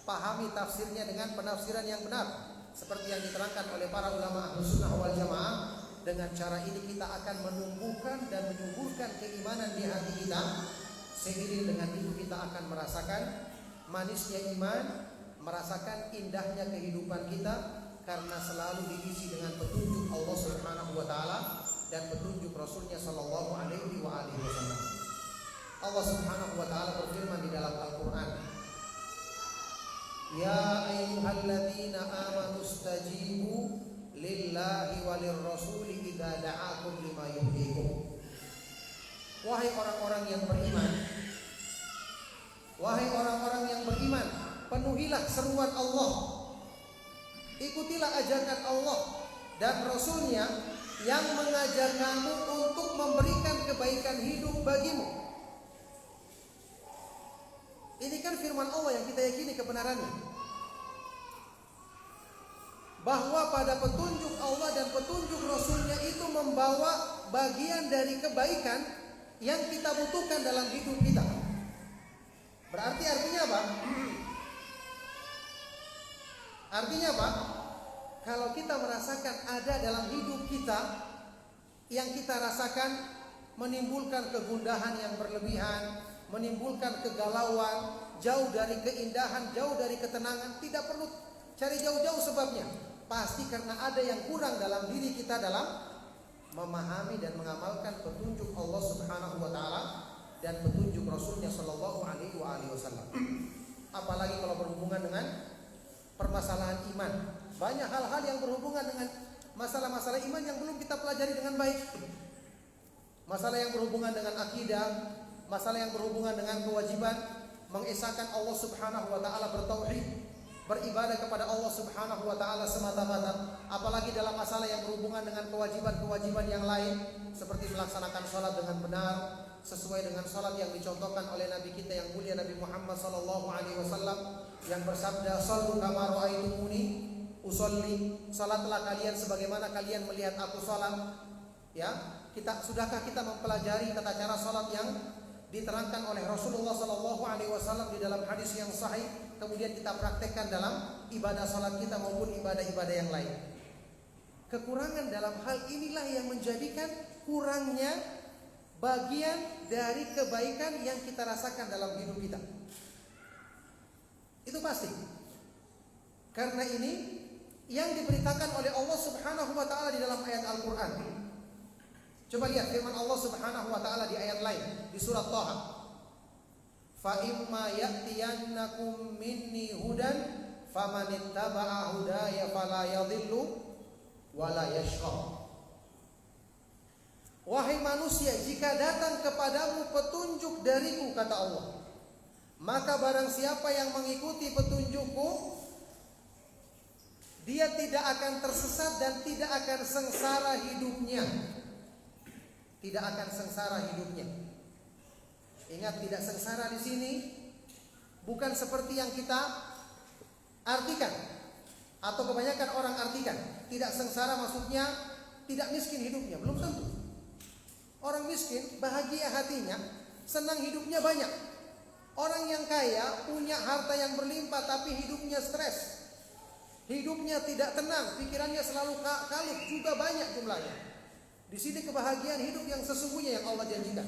pahami tafsirnya dengan penafsiran yang benar, seperti yang diterangkan oleh para ulama Ahlus Sunnah wal Jamaah. Dengan cara ini kita akan menumbuhkan dan menyuburkan keimanan di hati kita. Seiring dengan itu kita akan merasakan manisnya iman, merasakan indahnya kehidupan kita, karena selalu diisi dengan petunjuk Allah Subhanahu wa taala dan petunjuk Rasulnya sallallahu alaihi wasallam. Allah Subhanahu wa taala berfirman di dalam Al-Qur'an, ya ayyuhalladzina amanu stajibu lillahi walir rasuli idza da'akum lima yuhyikum. Wahai orang-orang yang beriman, wahai orang-orang yang beriman, penuhilah seruan Allah, ikutilah ajakan Allah dan Rasulnya yang mengajak kamu untuk memberikan kebaikan hidup bagimu. Ini kan firman Allah yang kita yakini kebenarannya, bahwa pada petunjuk Allah dan petunjuk Rasulnya itu membawa bagian dari kebaikan yang kita butuhkan dalam hidup kita. Berarti artinya apa? Artinya apa? Kalau kita merasakan ada dalam hidup kita yang kita rasakan menimbulkan kegundahan yang berlebihan, menimbulkan kegalauan, jauh dari keindahan, jauh dari ketenangan. Tidak perlu cari jauh-jauh sebabnya. Pasti karena ada yang kurang dalam diri kita dalam memahami dan mengamalkan petunjuk Allah Subhanahu wa taala dan petunjuk Rasulnya Shallallahu alaihi wasallam. Apalagi kalau berhubungan dengan permasalahan iman. Banyak hal-hal yang berhubungan dengan masalah-masalah iman yang belum kita pelajari dengan baik. Masalah yang berhubungan dengan akidah, masalah yang berhubungan dengan kewajiban mengesahkan Allah Subhanahu wa taala, bertauhid, beribadah kepada Allah Subhanahu wa taala semata-mata. Apalagi dalam masalah yang berhubungan dengan kewajiban-kewajiban yang lain, seperti melaksanakan sholat dengan benar sesuai dengan sholat yang dicontohkan oleh Nabi kita yang mulia Nabi Muhammad sallallahu alaihi wasallam yang bersabda, "Shallu kama ra'aitumuni usolli." Salatlah kalian sebagaimana kalian melihat aku salat. Ya, sudahkah kita mempelajari tata cara salat yang diterangkan oleh Rasulullah sallallahu alaihi wasallam di dalam hadis yang sahih, kemudian kita praktekkan dalam ibadah salat kita maupun ibadah-ibadah yang lain. Kekurangan dalam hal inilah yang menjadikan kurangnya bagian dari kebaikan yang kita rasakan dalam hidup kita. Itu pasti. Karena ini yang diberitakan oleh Allah Subhanahu wa taala di dalam ayat Al-Qur'an. Coba lihat firman Allah Subhanahu wa taala di ayat lain di surat Thaha. Fa imma ya'tiyannakum minni hudan famanittaba'a hudaya fala yadhillu wala yashqa. Wahai manusia, jika datang kepadamu petunjuk dariku, kata Allah, maka barang siapa yang mengikuti petunjukku, dia tidak akan tersesat dan tidak akan sengsara hidupnya. Tidak akan sengsara hidupnya. Ingat, tidak sengsara di sini bukan seperti yang kita artikan atau kebanyakan orang artikan. Tidak sengsara maksudnya tidak miskin hidupnya, belum tentu. Orang miskin bahagia hatinya, senang hidupnya banyak. Orang yang kaya punya harta yang berlimpah tapi hidupnya stres, hidupnya tidak tenang, pikirannya selalu kalut, juga banyak jumlahnya. Di sini kebahagiaan hidup yang sesungguhnya yang Allah janjikan.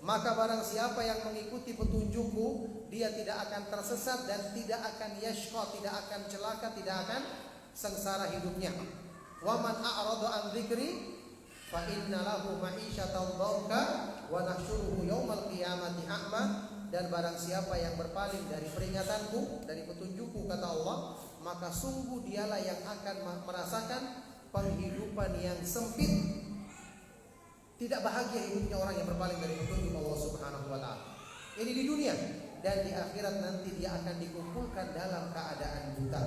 Maka barang siapa yang mengikuti petunjukku, dia tidak akan tersesat dan tidak akan yashqa, tidak akan celaka, tidak akan sengsara hidupnya. Wa man a'rada an dzikri fa inna lahu ma'isyatan dhanka wa nahsyuruhu yaumal qiyamati a'ma. Dan barang siapa yang berpaling dari peringatanku, dari petunjukku, kata Allah, maka sungguh dialah yang akan merasakan penghidupan yang sempit. Tidak bahagia hidupnya orang yang berpaling dari petunjuk Allah Subhanahu wa taala. Ini di dunia, dan di akhirat nanti dia akan dikumpulkan dalam keadaan buta.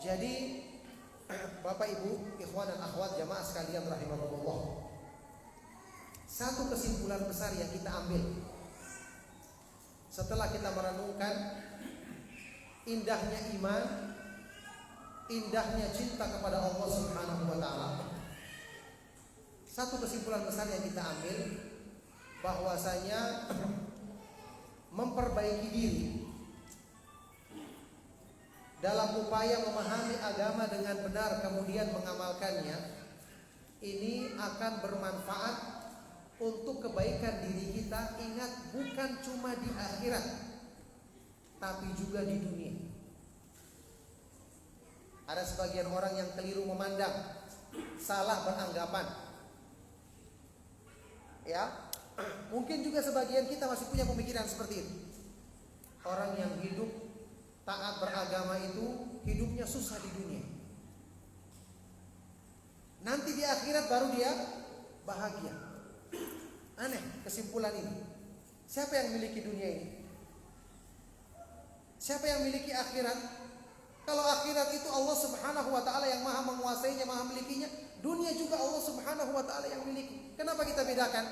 Jadi Bapak Ibu, ikhwan dan akhwat jamaah sekalian rahimakumullah, satu kesimpulan besar yang kita ambil setelah kita merenungkan indahnya iman, indahnya cinta kepada Allah Subhanahu wa taala. Satu kesimpulan besar yang kita ambil bahwasanya memperbaiki diri dalam upaya memahami agama dengan benar kemudian mengamalkannya, ini akan bermanfaat untuk kebaikan diri kita. Ingat, bukan cuma di akhirat, tapi juga di dunia. Ada sebagian orang yang keliru memandang, salah beranggapan. Ya, mungkin juga sebagian kita masih punya pemikiran seperti itu. Orang yang hidup taat beragama itu hidupnya susah di dunia. Nanti di akhirat baru dia bahagia. Aneh kesimpulan ini. Siapa yang memiliki dunia ini? Siapa yang memiliki akhirat? Kalau akhirat itu Allah Subhanahu wa taala yang maha menguasainya, maha milikinya, dunia juga Allah Subhanahu wa taala yang miliki. Kenapa kita bedakan?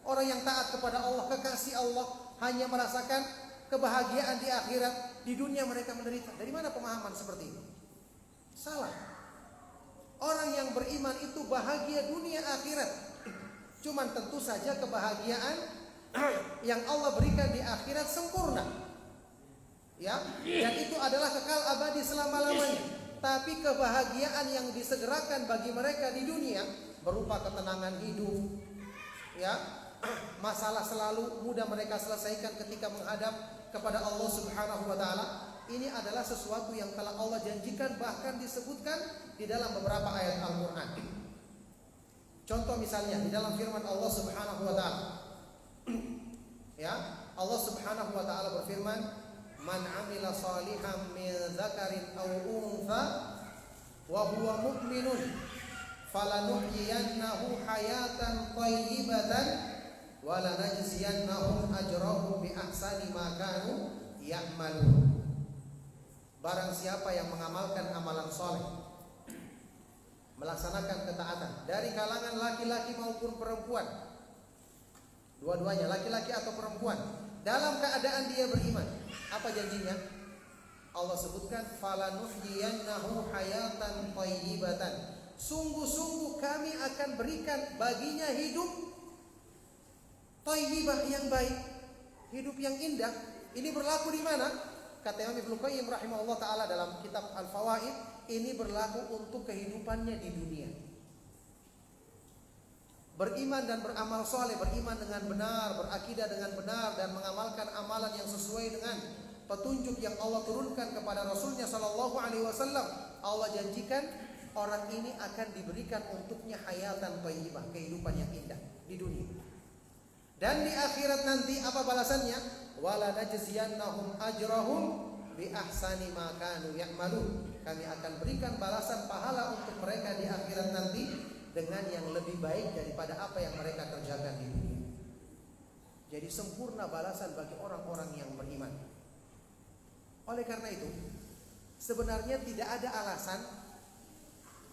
Orang yang taat kepada Allah, kekasih Allah, hanya merasakan kebahagiaan di akhirat, di dunia mereka menderita. Dari mana pemahaman seperti itu? Salah. Orang yang beriman itu bahagia dunia akhirat. Cuman tentu saja kebahagiaan yang Allah berikan di akhirat sempurna. Ya, dan itu adalah kekal abadi selama-lamanya. tapi kebahagiaan yang disegerakan bagi mereka di dunia berupa ketenangan hidup, ya, masalah selalu mudah mereka selesaikan ketika menghadap kepada Allah Subhanahu wa taala. Ini adalah sesuatu yang telah Allah janjikan, bahkan disebutkan di dalam beberapa ayat Al-Qur'an. Contoh misalnya di dalam firman Allah Subhanahu wa taala. Ya, Allah Subhanahu wa taala berfirman, "Man 'amila shalihan min dzakarin aw untha wa huwa mu'minun falanuhyiyannahu hayatan thayyibatan wa lanajziyannahum ajrahum bi ahsani ma kanu ya'malun." Barang siapa yang mengamalkan amalan soleh, melaksanakan ketaatan dari kalangan laki-laki maupun perempuan, dua-duanya laki-laki atau perempuan, dalam keadaan dia beriman, apa janjinya? Allah sebutkan, falanuhyiyannahu hayatan thayyibatan. Sungguh-sungguh kami akan berikan baginya hidup thayyibah, yang baik, hidup yang indah. Ini berlaku di mana? Kata Imam Ibnu Qayyim rahimahullah taala dalam kitab Al-Fawaid, ini berlaku untuk kehidupannya di dunia. Beriman dan beramal soleh, beriman dengan benar, berakidah dengan benar, dan mengamalkan amalan yang sesuai dengan petunjuk yang Allah turunkan kepada Rasulnya Sallallahu Alaihi Wasallam. Allah janjikan orang ini akan diberikan untuknya hayatan thayyibah, kehidupan yang indah di dunia. Dan di akhirat nanti apa balasannya? Wala najziyannahum ajrahum bi ahsani ma kanu ya'malun. Kami akan berikan balasan pahala untuk mereka di akhirat nanti dengan yang lebih baik daripada apa yang mereka kerjakan di dunia. Jadi sempurna balasan bagi orang-orang yang beriman. Oleh karena itu, sebenarnya tidak ada alasan,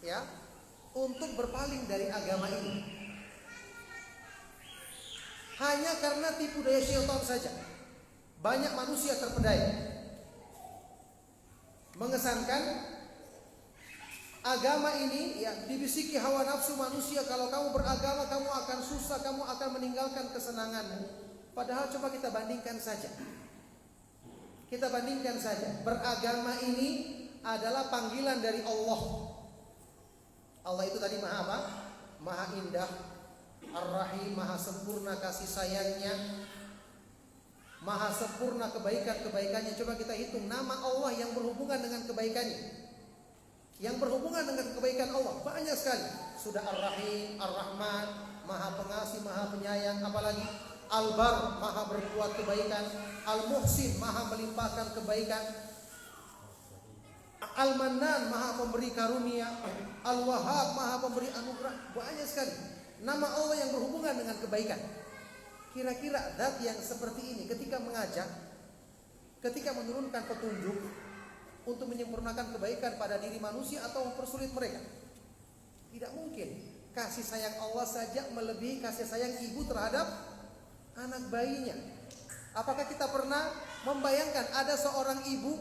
ya, untuk berpaling dari agama ini. Hanya karena tipu daya syaitan saja. Banyak manusia terpedaya mengesankan agama ini, ya, dibisiki hawa nafsu manusia, kalau kamu beragama kamu akan susah, kamu akan meninggalkan kesenanganmu. Padahal coba kita bandingkan saja. Kita bandingkan saja. Beragama ini adalah panggilan dari Allah. Allah itu tadi maha apa? Maha indah, Ar-Rahim, maha sempurna kasih sayangnya, maha sempurna kebaikan-kebaikannya. Coba kita hitung nama Allah yang berhubungan dengan kebaikannya, yang berhubungan dengan kebaikan Allah banyak sekali. Sudah Ar-Rahim, Ar-Rahman, maha pengasih, maha penyayang. Apalagi Al-Bar, maha berbuat kebaikan. Al-Muhsin, maha melimpahkan kebaikan. Al-Mannan, maha pemberi karunia. Al-Wahhab, maha pemberi anugerah. Banyak sekali nama Allah yang berhubungan dengan kebaikan. Kira-kira zat yang seperti ini ketika mengajak, ketika menurunkan petunjuk untuk menyempurnakan kebaikan pada diri manusia atau mempersulit mereka, tidak mungkin. Kasih sayang Allah saja melebihi kasih sayang ibu terhadap anak bayinya. Apakah kita pernah membayangkan ada seorang ibu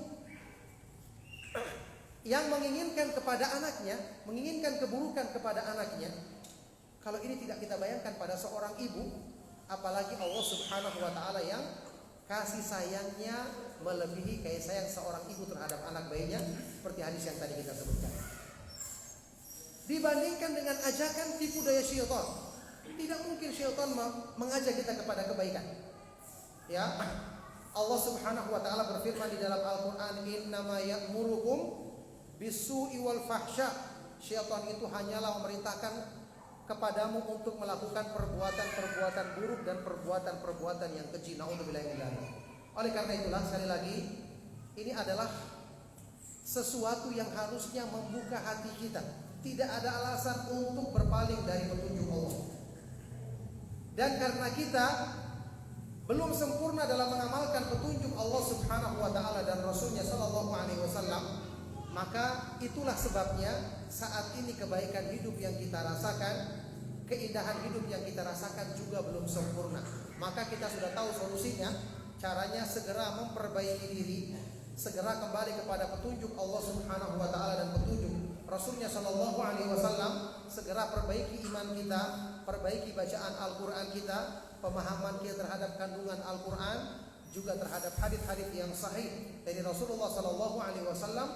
yang menginginkan kepada anaknya, menginginkan keburukan kepada anaknya? Kalau ini tidak kita bayangkan pada seorang ibu, apalagi Allah Subhanahu wa taala yang kasih sayangnya melebihi kasih sayang seorang ibu terhadap anak bayinya, seperti hadis yang tadi kita sebutkan. Dibandingkan dengan ajakan tipu daya syaitan, tidak mungkin syaitan mengajak kita kepada kebaikan. Ya, Allah Subhanahu wa taala berfirman di dalam Al-Qur'an, "Innama ya'murukum bis-su'i wal fahsya." Syaitan itu hanyalah memerintahkan kepadamu untuk melakukan perbuatan-perbuatan buruk dan perbuatan-perbuatan yang keji. Naudzubillah min dzalik. Oleh karena itulah, sekali lagi, ini adalah sesuatu yang harusnya membuka hati kita. Tidak ada alasan untuk berpaling dari petunjuk Allah. Dan karena kita belum sempurna dalam mengamalkan petunjuk Allah Subhanahu wa taala dan Rasulnya sallallahu alaihi wasallam, maka itulah sebabnya saat ini kebaikan hidup yang kita rasakan, keindahan hidup yang kita rasakan juga belum sempurna. Maka kita sudah tahu solusinya, caranya segera memperbaiki diri, segera kembali kepada petunjuk Allah Subhanahu wa taala dan petunjuk Rasulnya sallallahu alaihi wasallam. Segera perbaiki iman kita, perbaiki bacaan Al-Qur'an kita, pemahaman kita terhadap kandungan Al-Qur'an, juga terhadap hadis-hadis yang sahih dari Rasulullah sallallahu alaihi wasallam,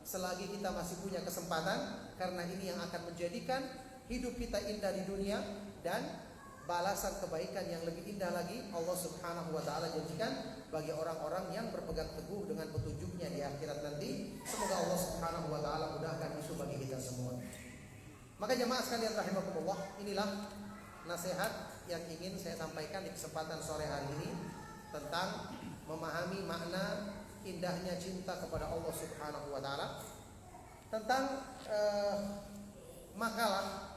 selagi kita masih punya kesempatan, karena ini yang akan menjadikan hidup kita indah di dunia dan balasan kebaikan yang lebih indah lagi Allah Subhanahu wa taala janjikan bagi orang-orang yang berpegang teguh dengan petunjuknya di akhirat nanti. Semoga Allah Subhanahu wa taala mudahkan itu bagi kita semua. Maka jemaah sekalian rahimakumullah, inilah nasihat yang ingin saya sampaikan di kesempatan sore hari ini tentang memahami makna indahnya cinta kepada Allah Subhanahu wa taala. Tentang makalah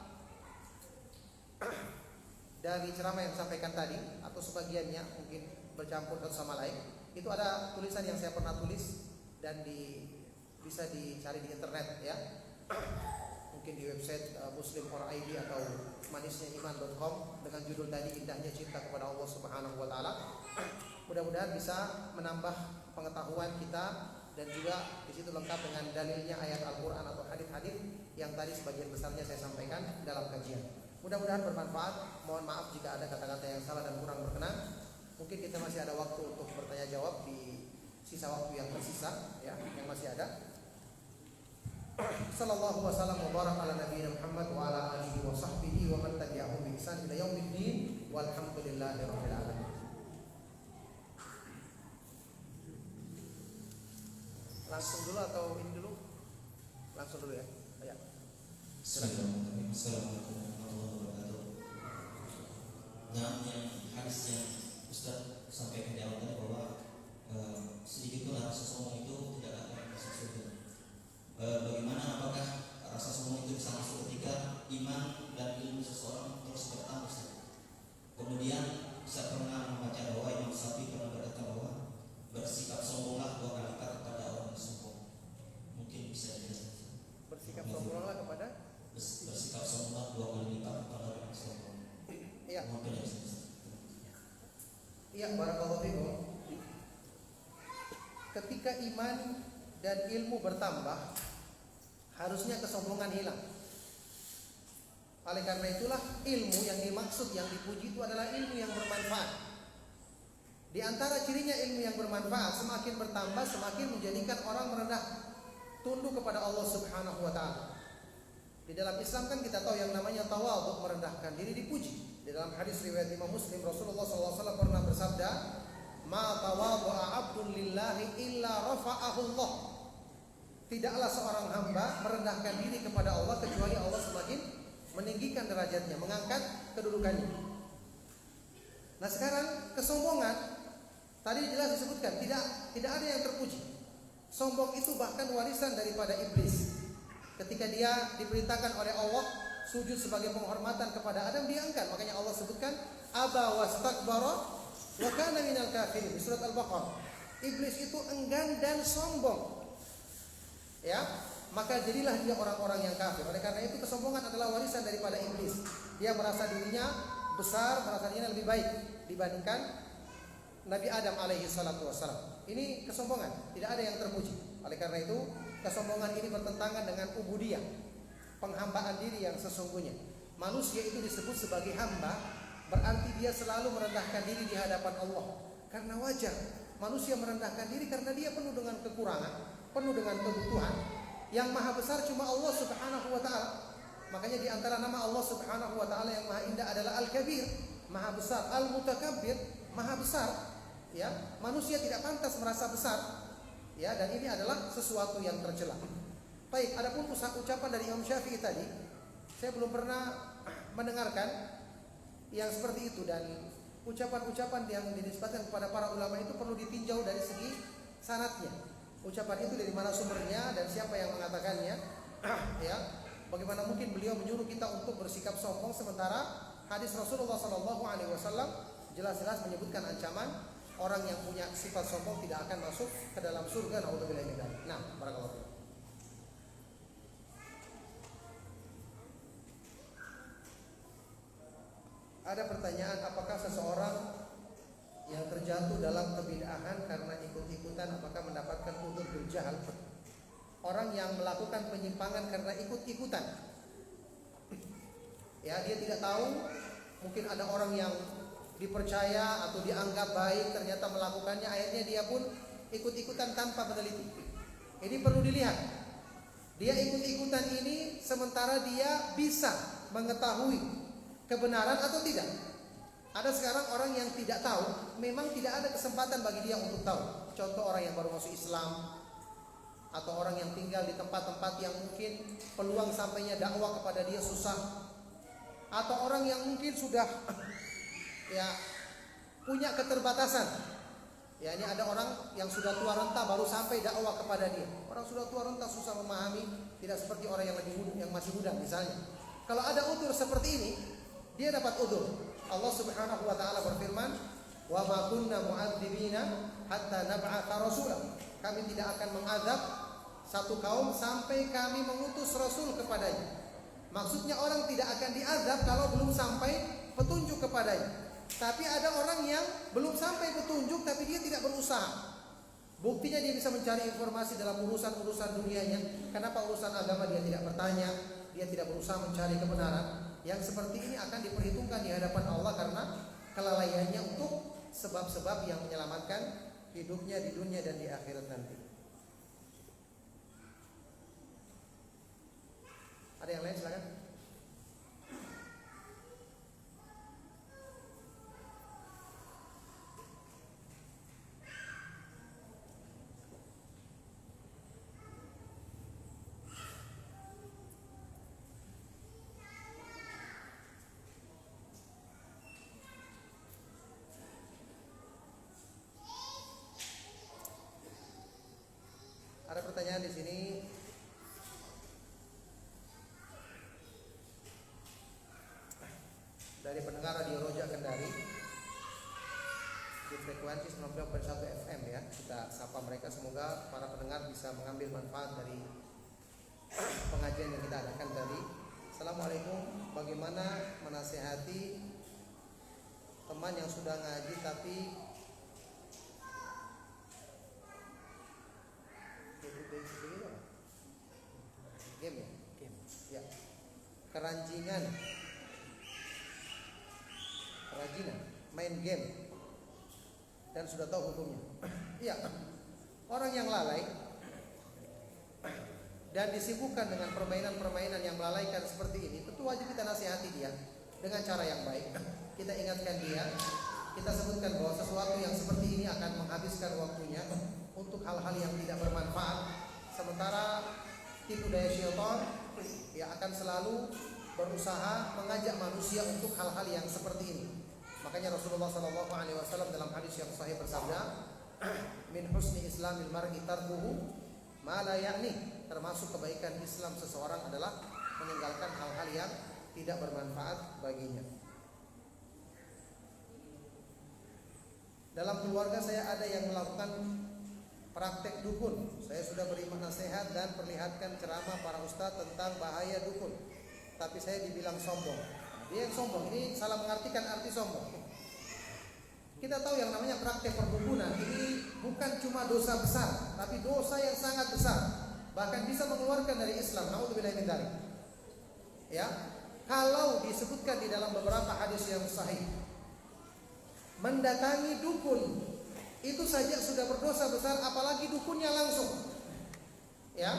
dari ceramah yang disampaikan tadi, atau sebagiannya mungkin bercampur satu sama lain, itu ada tulisan yang saya pernah tulis dan bisa dicari di internet ya. Mungkin di website muslim.id atau manisnyaiman.com dengan judul tadi, indahnya cinta kepada Allah Subhanahu wa taala. Mudah-mudahan bisa menambah pengetahuan kita dan juga di situ lengkap dengan dalilnya ayat Al-Qur'an atau hadis-hadis yang tadi sebagian besarnya saya sampaikan dalam kajian. Mudah-mudahan bermanfaat. Mohon maaf jika ada kata-kata yang salah dan kurang berkenan. Mungkin kita masih ada waktu untuk bertanya jawab di sisa waktu yang tersisa ya, yang masih ada. Sallallahu wasallam wa baraka ala nabiyina Muhammad wa ala alihi wa sahbihi wa man tabi'ahum bi ihsan ila yaumiddin walhamdulillahi rabbil alamin. Langsung dulu atau ini dulu? Langsung dulu ya. Ya. Assalamualaikum warahmatullahi wabarakatuh. Nah, yang hadis yang Ustaz sampaikan di awal tadi bahwa sedikit pun rasa sombong itu tidak akan masuk surga. Bagaimana apakah rasa sombong itu bisa masuk ketika iman dan ilmu seseorang terus bertambah? Kemudian saya pernah membaca bahwa Imam Syafi'i pernah berkata bahwa bersikap sombonglah 2 kali lipat kepada orang yang sombong. Mungkin bisa dijelaskan. Bersikap sombonglah kepada bersikap sombonglah 2 kali lipat kepada orang yang sombong. Iya. Mungkin ya. Iya, barakallahu fikum. Ketika iman dan ilmu bertambah, harusnya kesombongan hilang. Oleh karena itulah ilmu yang dimaksud, yang dipuji itu adalah ilmu yang bermanfaat. Di antara cirinya ilmu yang bermanfaat, semakin bertambah semakin menjadikan orang merendah, tunduk kepada Allah Subhanahu wa taala. Di dalam Islam kan kita tahu yang namanya tawadhu, merendahkan diri, dipuji. Di dalam hadis riwayat Imam Muslim, Rasulullah SAW pernah bersabda, "Ma tawadhu'a 'abdun lillahi illa rafa'ahu Allah." Tidaklah seorang hamba merendahkan diri kepada Allah kecuali Allah semakin meninggikan derajatnya, mengangkat kedudukannya. Nah, sekarang kesombongan tadi jelas disebutkan tidak ada yang terpuji. Sombong itu bahkan warisan daripada iblis. Ketika dia diperintahkan oleh Allah sujud sebagai penghormatan kepada Adam, dia angkat. Makanya Allah sebutkan aba wastakbara wa kana minal kafirin di surat Al-Baqarah. Iblis itu enggan dan sombong. Ya, maka jadilah dia orang-orang yang kafir. Oleh karena itu kesombongan adalah warisan daripada iblis. Dia merasa dirinya besar, merasa dirinya lebih baik dibandingkan Nabi Adam alaihi salatu wassalam. Ini kesombongan, tidak ada yang terpuji. Oleh karena itu kesombongan ini bertentangan dengan ubudiyah, penghambaan diri yang sesungguhnya. Manusia itu disebut sebagai hamba, berarti dia selalu merendahkan diri di hadapan Allah. Karena wajar manusia merendahkan diri karena dia penuh dengan kekurangan, penuh dengan kebutuhan. Yang maha besar cuma Allah Subhanahu wa taala. Makanya di antara nama Allah Subhanahu wa taala yang maha indah adalah Al-Kabir, maha besar, Al-Mutakabbir, maha besar. Ya, manusia tidak pantas merasa besar. Ya, dan ini adalah sesuatu yang tercela. Baik, adapun ucapan dari Imam Syafi'i tadi, saya belum pernah mendengarkan yang seperti itu, dan ucapan-ucapan yang dinisbatkan kepada para ulama itu perlu ditinjau dari segi sanadnya. Ucapan itu dari mana sumbernya dan siapa yang mengatakannya? Ya, bagaimana mungkin beliau menyuruh kita untuk bersikap sombong sementara hadis Rasulullah SAW jelas-jelas menyebutkan ancaman orang yang punya sifat sombong tidak akan masuk ke dalam surga. Naudzubillah min dzalik. Nah, barakallahu fiik. Ada pertanyaan, apakah seseorang yang terjatuh dalam kebid'ahan karena ikut-ikutan apakah mendapatkan udzur bil jahl? Orang yang melakukan penyimpangan karena ikut-ikutan, ya, dia tidak tahu, mungkin ada orang yang dipercaya atau dianggap baik ternyata melakukannya, akhirnya dia pun ikut-ikutan tanpa meneliti. Ini perlu dilihat. Dia ikut-ikutan ini sementara dia bisa mengetahui kebenaran atau tidak. Ada sekarang orang yang tidak tahu, memang tidak ada kesempatan bagi dia untuk tahu. Contoh orang yang baru masuk Islam, atau orang yang tinggal di tempat-tempat yang mungkin peluang sampainya dakwah kepada dia susah, atau orang yang mungkin sudah ya punya keterbatasan. Ya, ini ada orang yang sudah tua renta baru sampai dakwah kepada dia. Orang sudah tua renta susah memahami, tidak seperti orang yang lebih muda, yang masih muda misalnya. Kalau ada udzur seperti ini, dia dapat udzur. Allah Subhanahu wa taala berfirman, "Wa ma kunna mu'adzibina hatta nab'atha rasula." Kami tidak akan mengazab satu kaum sampai kami mengutus rasul kepadanya. Maksudnya orang tidak akan diazab kalau belum sampai petunjuk kepadanya. Tapi ada orang yang belum sampai petunjuk tapi dia tidak berusaha. Buktinya dia bisa mencari informasi dalam urusan-urusan dunianya. Kenapa urusan agama dia tidak bertanya, dia tidak berusaha mencari kebenaran? Yang seperti ini akan diperhitungkan di hadapan Allah karena kelalaiannya untuk sebab-sebab yang menyelamatkan hidupnya di dunia dan di akhirat nanti. Ada yang lain silakan. Ada pertanyaan di sini. Dari pendengar Radio Roja Kendari di frekuensi 90.1 FM ya. Kita sapa mereka, semoga para pendengar bisa mengambil manfaat dari pengajian yang kita adakan tadi. Assalamualaikum, bagaimana menasehati teman yang sudah ngaji tapi game ya? Game. Ya. Kerajinan, main game dan sudah tahu hukumnya. Iya. Orang yang lalai dan disibukkan dengan permainan-permainan yang melalaikan seperti ini, tentu wajib kita nasihati dia dengan cara yang baik. Kita ingatkan dia, kita sebutkan bahwa sesuatu yang seperti ini akan menghabiskan waktunya untuk hal-hal yang tidak bermanfaat. Sementara tipu daya syaitan ya akan selalu berusaha mengajak manusia untuk hal-hal yang seperti ini. Makanya Rasulullah SAW dalam hadis yang sahih bersabda, "Min husni islamil mar'i tarkuhu ma la ya'ni." Termasuk kebaikan Islam seseorang adalah meninggalkan hal-hal yang tidak bermanfaat baginya. Dalam keluarga saya ada yang melakukan praktek dukun. Saya sudah beri nasihat dan perlihatkan ceramah para ustadz tentang bahaya dukun, tapi saya dibilang sombong. Dia yang sombong, ini salah mengartikan arti sombong. Kita tahu yang namanya praktek perdukunan ini bukan cuma dosa besar, tapi dosa yang sangat besar, bahkan bisa mengeluarkan dari Islam. Naudzubillah min dzalik. Ya, kalau disebutkan di dalam beberapa hadis yang sahih, mendatangi dukun itu saja sudah berdosa besar, apalagi dukunnya langsung. Ya,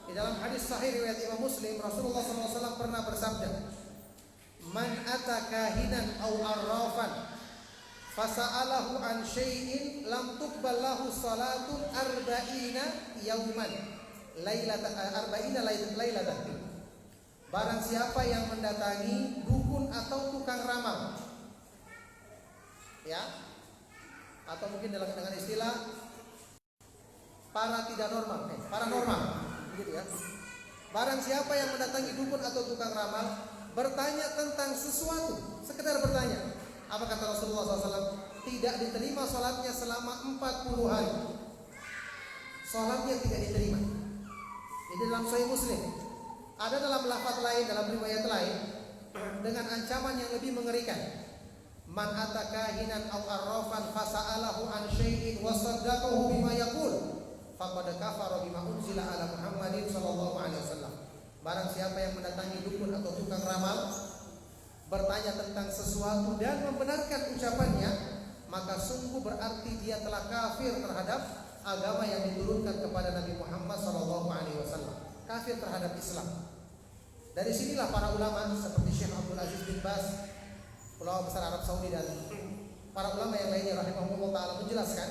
di dalam hadis sahih riwayat Imam Muslim, Rasulullah SAW pernah bersabda, "Man ata kahinan aw arrafan fasa'alahu an syai'in lam tuqbal lahu salatun arba'ina yauman arba'ina lailatan." Barang siapa yang mendatangi dukun atau tukang ramal, ya, atau mungkin dengan istilah paranormal, begitu ya. Barang siapa yang mendatangi dukun atau tukang ramal, bertanya tentang sesuatu, sekedar bertanya, apa kata Rasulullah SAW? Tidak diterima sholatnya selama 40 hari. Sholatnya tidak diterima. Ini dalam Sahih Muslim. Ada dalam lafaz lain, dalam riwayat lain, dengan ancaman yang lebih mengerikan. Man atakahinan aw arrafan fasa'alahu an syai'in wa saddaqahu bima yaqul faqad kafara bima unzila ala Muhammadin sallallahu alaihi wasallam. Barang siapa yang mendatangi dukun atau tukang ramal, bertanya tentang sesuatu dan membenarkan ucapannya, maka sungguh berarti dia telah kafir terhadap agama yang diturunkan kepada Nabi Muhammad sallallahu alaihi wasallam. kafir terhadap Islam. Dari sinilah para ulama seperti Syekh Abdul Aziz bin Baz, ulama besar Arab Saudi, dan para ulama yang lainnya rahimahumullah ta'ala menjelaskan,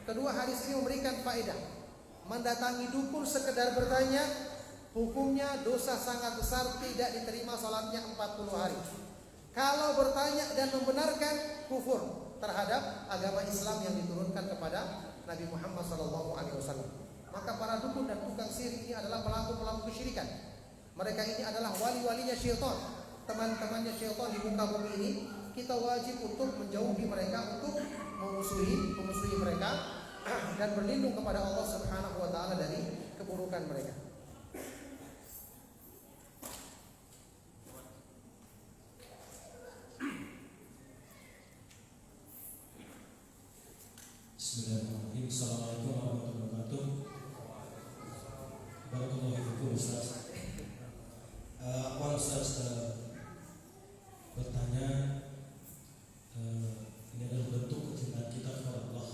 kedua hadis ini memberikan faedah. Mendatangi dukun sekedar bertanya, hukumnya dosa sangat besar, tidak diterima salatnya 40 hari. Kalau bertanya dan membenarkan, kufur terhadap agama Islam yang diturunkan kepada Nabi Muhammad SAW. Maka para dukun dan tukang sihir ini adalah pelaku-pelaku kesyirikan. Mereka ini adalah wali-walinya syaitan, teman-temannya syaitan di muka bumi ini. Kita wajib untuk menjauhi mereka, untuk memusuhi mereka dan berlindung kepada Allah Subhanahu wa taala dari keburukan mereka. Bismillahirrahmanirrahim. Assalamualaikum warahmatullahi wabarakatuh. Barakallahu fiikum Ustaz. Ustaz bertanya, ini adalah bentuk kecintaan kita kepada Allah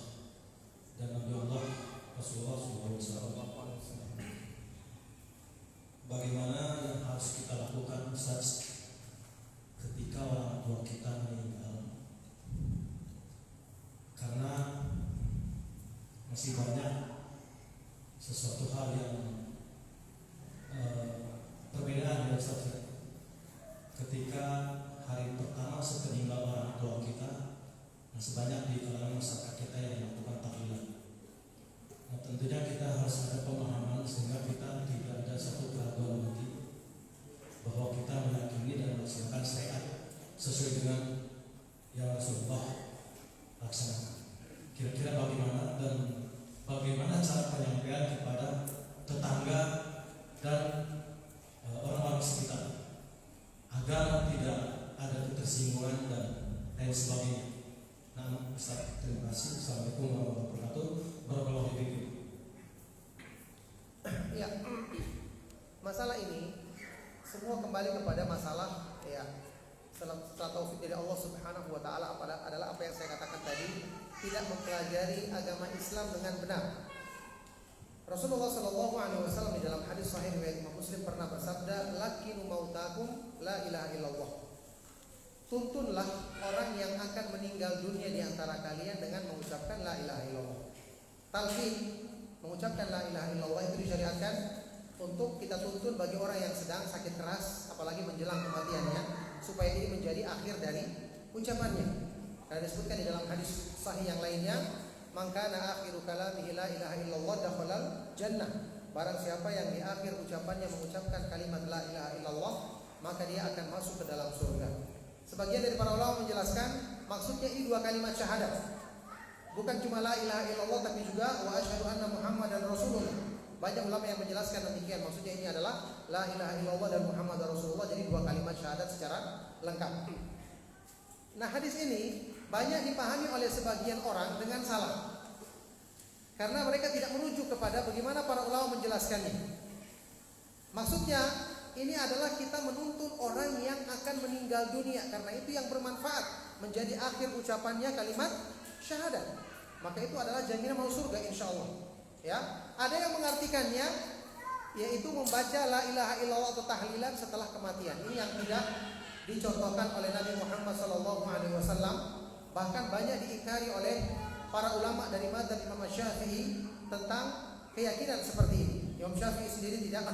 dan Nabi Allah Rasulullah SAW. Bagaimana yang harus kita lakukan Ustaz ketika orang tua kita meninggal? Karena masih banyak sesuatu hal yang perbedaan ya Ustaz. Ketika hari pertama sepeninggal orang tua kita, masih banyak di kalangan masyarakat kita yang melakukan tahlilan. Nah, tentunya kita harus ada pemahaman sehingga kita tidak ada satu keraguan nanti bahwa kita meyakini dan melaksanakan syariat sesuai dengan yang Rasulullah laksanakan. Kira-kira bagaimana dan bagaimana cara penyampaian kepada tetangga dan orang-orang sekitar agar tidak ada ketersinggungan dan lain sebagainya. Nah, Ustaz, terima kasih. Assalamualaikum warahmatullahi wabarakatuh. Barakallahu fiikum. Ya, masalah ini semua kembali kepada masalah setelah taufik dari Allah Subhanahu wa taala adalah apa yang saya katakan tadi, tidak mempelajari agama Islam dengan benar. Rasulullah SAW di dalam hadis sahih riwayat Imam Muslim pernah bersabda, "Lakinu mautakum la ilaha illallah." Tuntunlah orang yang akan meninggal dunia di antara kalian dengan mengucapkan la ilaha illallah. Talqin, mengucapkan la ilaha illallah itu disyariatkan untuk kita tuntun bagi orang yang sedang sakit keras, apalagi menjelang kematiannya, supaya ini menjadi akhir dari ucapannya. Karena disebutkan di dalam hadis sahih yang lainnya, "Man kana akhiru kalamihi la ilaha illallah dakhalal jannah." Barang siapa yang di akhir ucapannya mengucapkan kalimat la ilaha illallah, maka dia akan masuk ke dalam surga. Sebagian dari para ulama menjelaskan maksudnya ini dua kalimat syahadat. Bukan cuma la ilaha illallah tapi juga wa asyhadu anna Muhammadan Rasulullah. Banyak ulama yang menjelaskan demikian. Maksudnya ini adalah la ilaha illallah dan Muhammad Rasulullah, jadi dua kalimat syahadat secara lengkap. Nah, hadis ini banyak dipahami oleh sebagian orang dengan salah, karena mereka tidak merujuk kepada bagaimana para ulama menjelaskannya. Maksudnya ini adalah kita menuntun orang yang akan meninggal dunia, karena itu yang bermanfaat menjadi akhir ucapannya kalimat syahadat. Maka itu adalah jaminan masuk surga insyaallah. Ya, ada yang mengartikannya yaitu membaca la ilaha illallah atau tahlilan setelah kematian. Ini yang tidak dicontohkan oleh Nabi Muhammad SAW. Bahkan banyak diingkari oleh para ulama dari madzhab Imam Syafi'i tentang keyakinan seperti ini. Imam Syafi'i sendiri tidak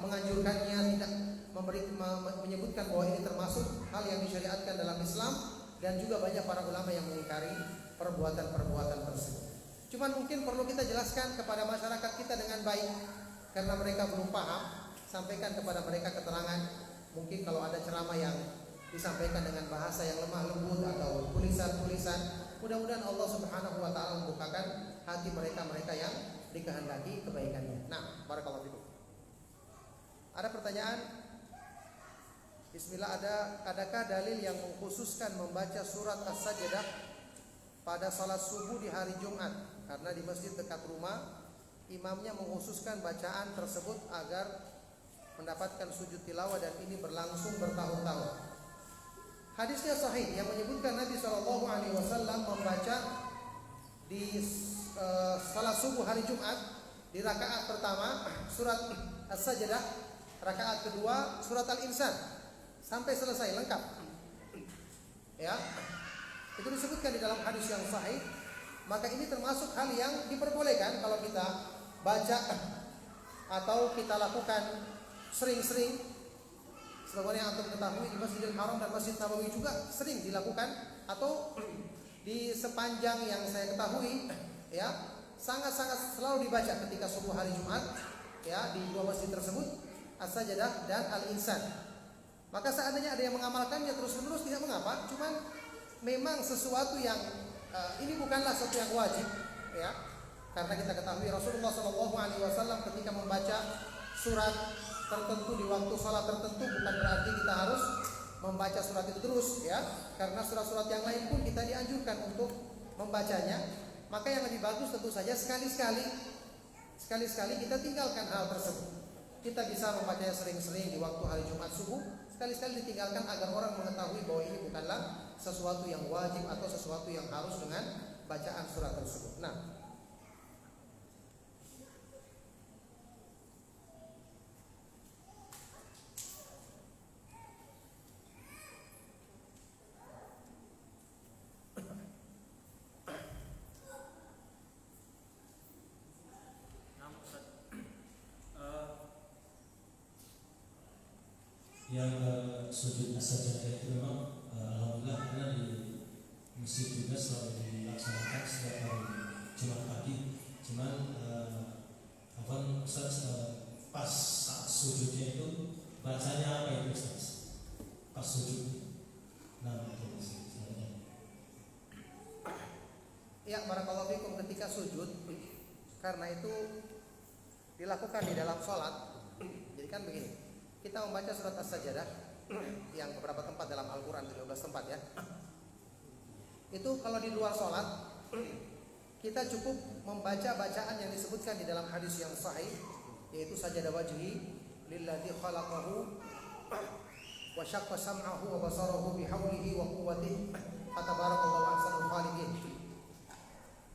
menganjurkannya, tidak menyebutkan bahwa ini termasuk hal yang disyariatkan dalam Islam, dan juga banyak para ulama yang mengingkari perbuatan-perbuatan tersebut. Cuman mungkin perlu kita jelaskan kepada masyarakat kita dengan baik, karena mereka belum paham. Sampaikan kepada mereka keterangan. Mungkin kalau ada ceramah yang disampaikan dengan bahasa yang lemah lembut atau tulisan-tulisan, mudah-mudahan Allah Subhanahu wa taala membukakan hati mereka yang dikehendaki kebaikannya. Nah, barakallahu fikum. Ada pertanyaan? Bismillah, adakah dalil yang mengkhususkan membaca surat As-Sajdah pada salat subuh di hari Jumat? Karena di masjid dekat rumah imamnya mengkhususkan bacaan tersebut agar mendapatkan sujud tilawah, dan ini berlangsung bertahun-tahun. Hadisnya sahih yang menyebutkan Nabi SAW membaca di salat subuh hari Jumat Di rakaat pertama surat As-Sajdah, rakaat kedua surat Al-Insan sampai selesai lengkap. Ya. Itu disebutkan di dalam hadis yang sahih. Maka ini termasuk hal yang diperbolehkan kalau kita baca atau kita lakukan sering-sering. Sebagaimana yang antum ketahui di Masjidil Haram dan Masjid Nabawi juga sering dilakukan, atau di sepanjang yang saya ketahui ya, sangat-sangat selalu dibaca ketika subuh hari Jumat ya, di dua masjid tersebut, As-Sajdah dan Al-Insan. Maka seandainya ada yang mengamalkannya terus-menerus tidak mengapa, cuman memang sesuatu yang ini bukanlah sesuatu yang wajib ya. Karena kita ketahui Rasulullah SAW ketika membaca surat tertentu di waktu salat tertentu, bukan berarti kita harus membaca surat itu terus ya. Karena surat-surat yang lain pun kita dianjurkan untuk membacanya. Maka yang lebih bagus tentu saja sekali-sekali kita tinggalkan hal tersebut. Kita bisa membacanya sering-sering di waktu hari Jumat subuh, sekali-sekali ditinggalkan agar orang mengetahui bahwa ini bukanlah sesuatu yang wajib atau sesuatu yang harus dengan bacaan surat tersebut. Nah, yang sujud as-sajdah itu memang alhamdulillah karena di masjid juga selalu dilaksanakan setiap hari Jumat pagi. Cuman Ustaz, pas saat sujudnya itu bacanya apa itu Ustaz? Pas sujud. Nah, itu ya, barakallahu fikum, ketika sujud, karena itu dilakukan di dalam sholat. Jadi kan begini, kita membaca surat As-Sajdah yang beberapa tempat dalam Al-Quran, 13 tempat ya. Itu kalau di luar sholat, kita cukup membaca bacaan yang disebutkan di dalam hadis yang sahih, yaitu sajada wajhi lilladzi khalaqahu wa syaqqa sam'ahu wa basarahu bihaulihi wa quwwatihi fatabarakallahu ahsanul khaliqin.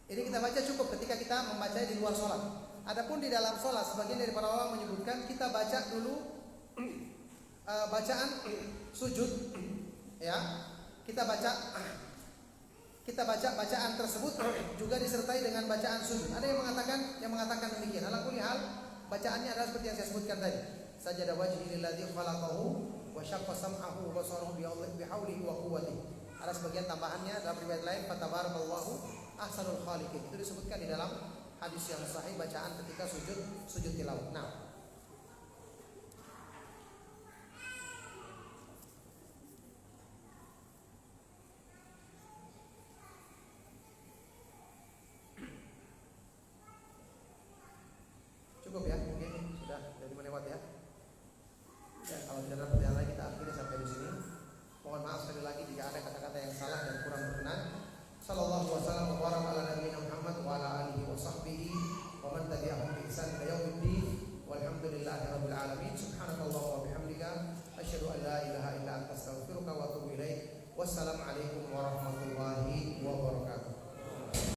Ini kita baca cukup ketika kita membacanya di luar sholat. Adapun di dalam sholat, sebagian dari para ulama menyebutkan kita baca dulu bacaan sujud ya. Kita baca bacaan tersebut juga disertai dengan bacaan sujud. Ada yang mengatakan demikian. Ala kulli hal, bacaannya adalah seperti yang saya sebutkan tadi. Sajada wajhi lilladzi khalaqahu wa syaqqa sam'ahu wa basarahu bihaulihi wa quwwatihi. Ada sebagian tambahannya dalam riwayat lain, fatabarakallahu ahsanul khaliqin. Itu disebutkan di dalam hadis yang sahih bacaan ketika sujud tilawah. Nah, cukup ya, mungkin sudah dari melewat ya. Ya, kalau tidak ada pertanyaan lagi kita akhiri sampai di sini. Mohon maaf sekali lagi jika ada kata-kata yang salah dan kurang berkenan. Sallallahu wasallam wa baraka ala nabiyina Muhammad wa ala alihi wa sahbihi wa man tabi'ahum bi ihsan ila yaumiddin. Walhamdulillahirabbil alamin. Subhanakallahumma wa bihamdika asyhadu an la ilaha illa anta astaghfiruka wa atubu ilaik. Wassalamualaikum warahmatullahi wabarakatuh.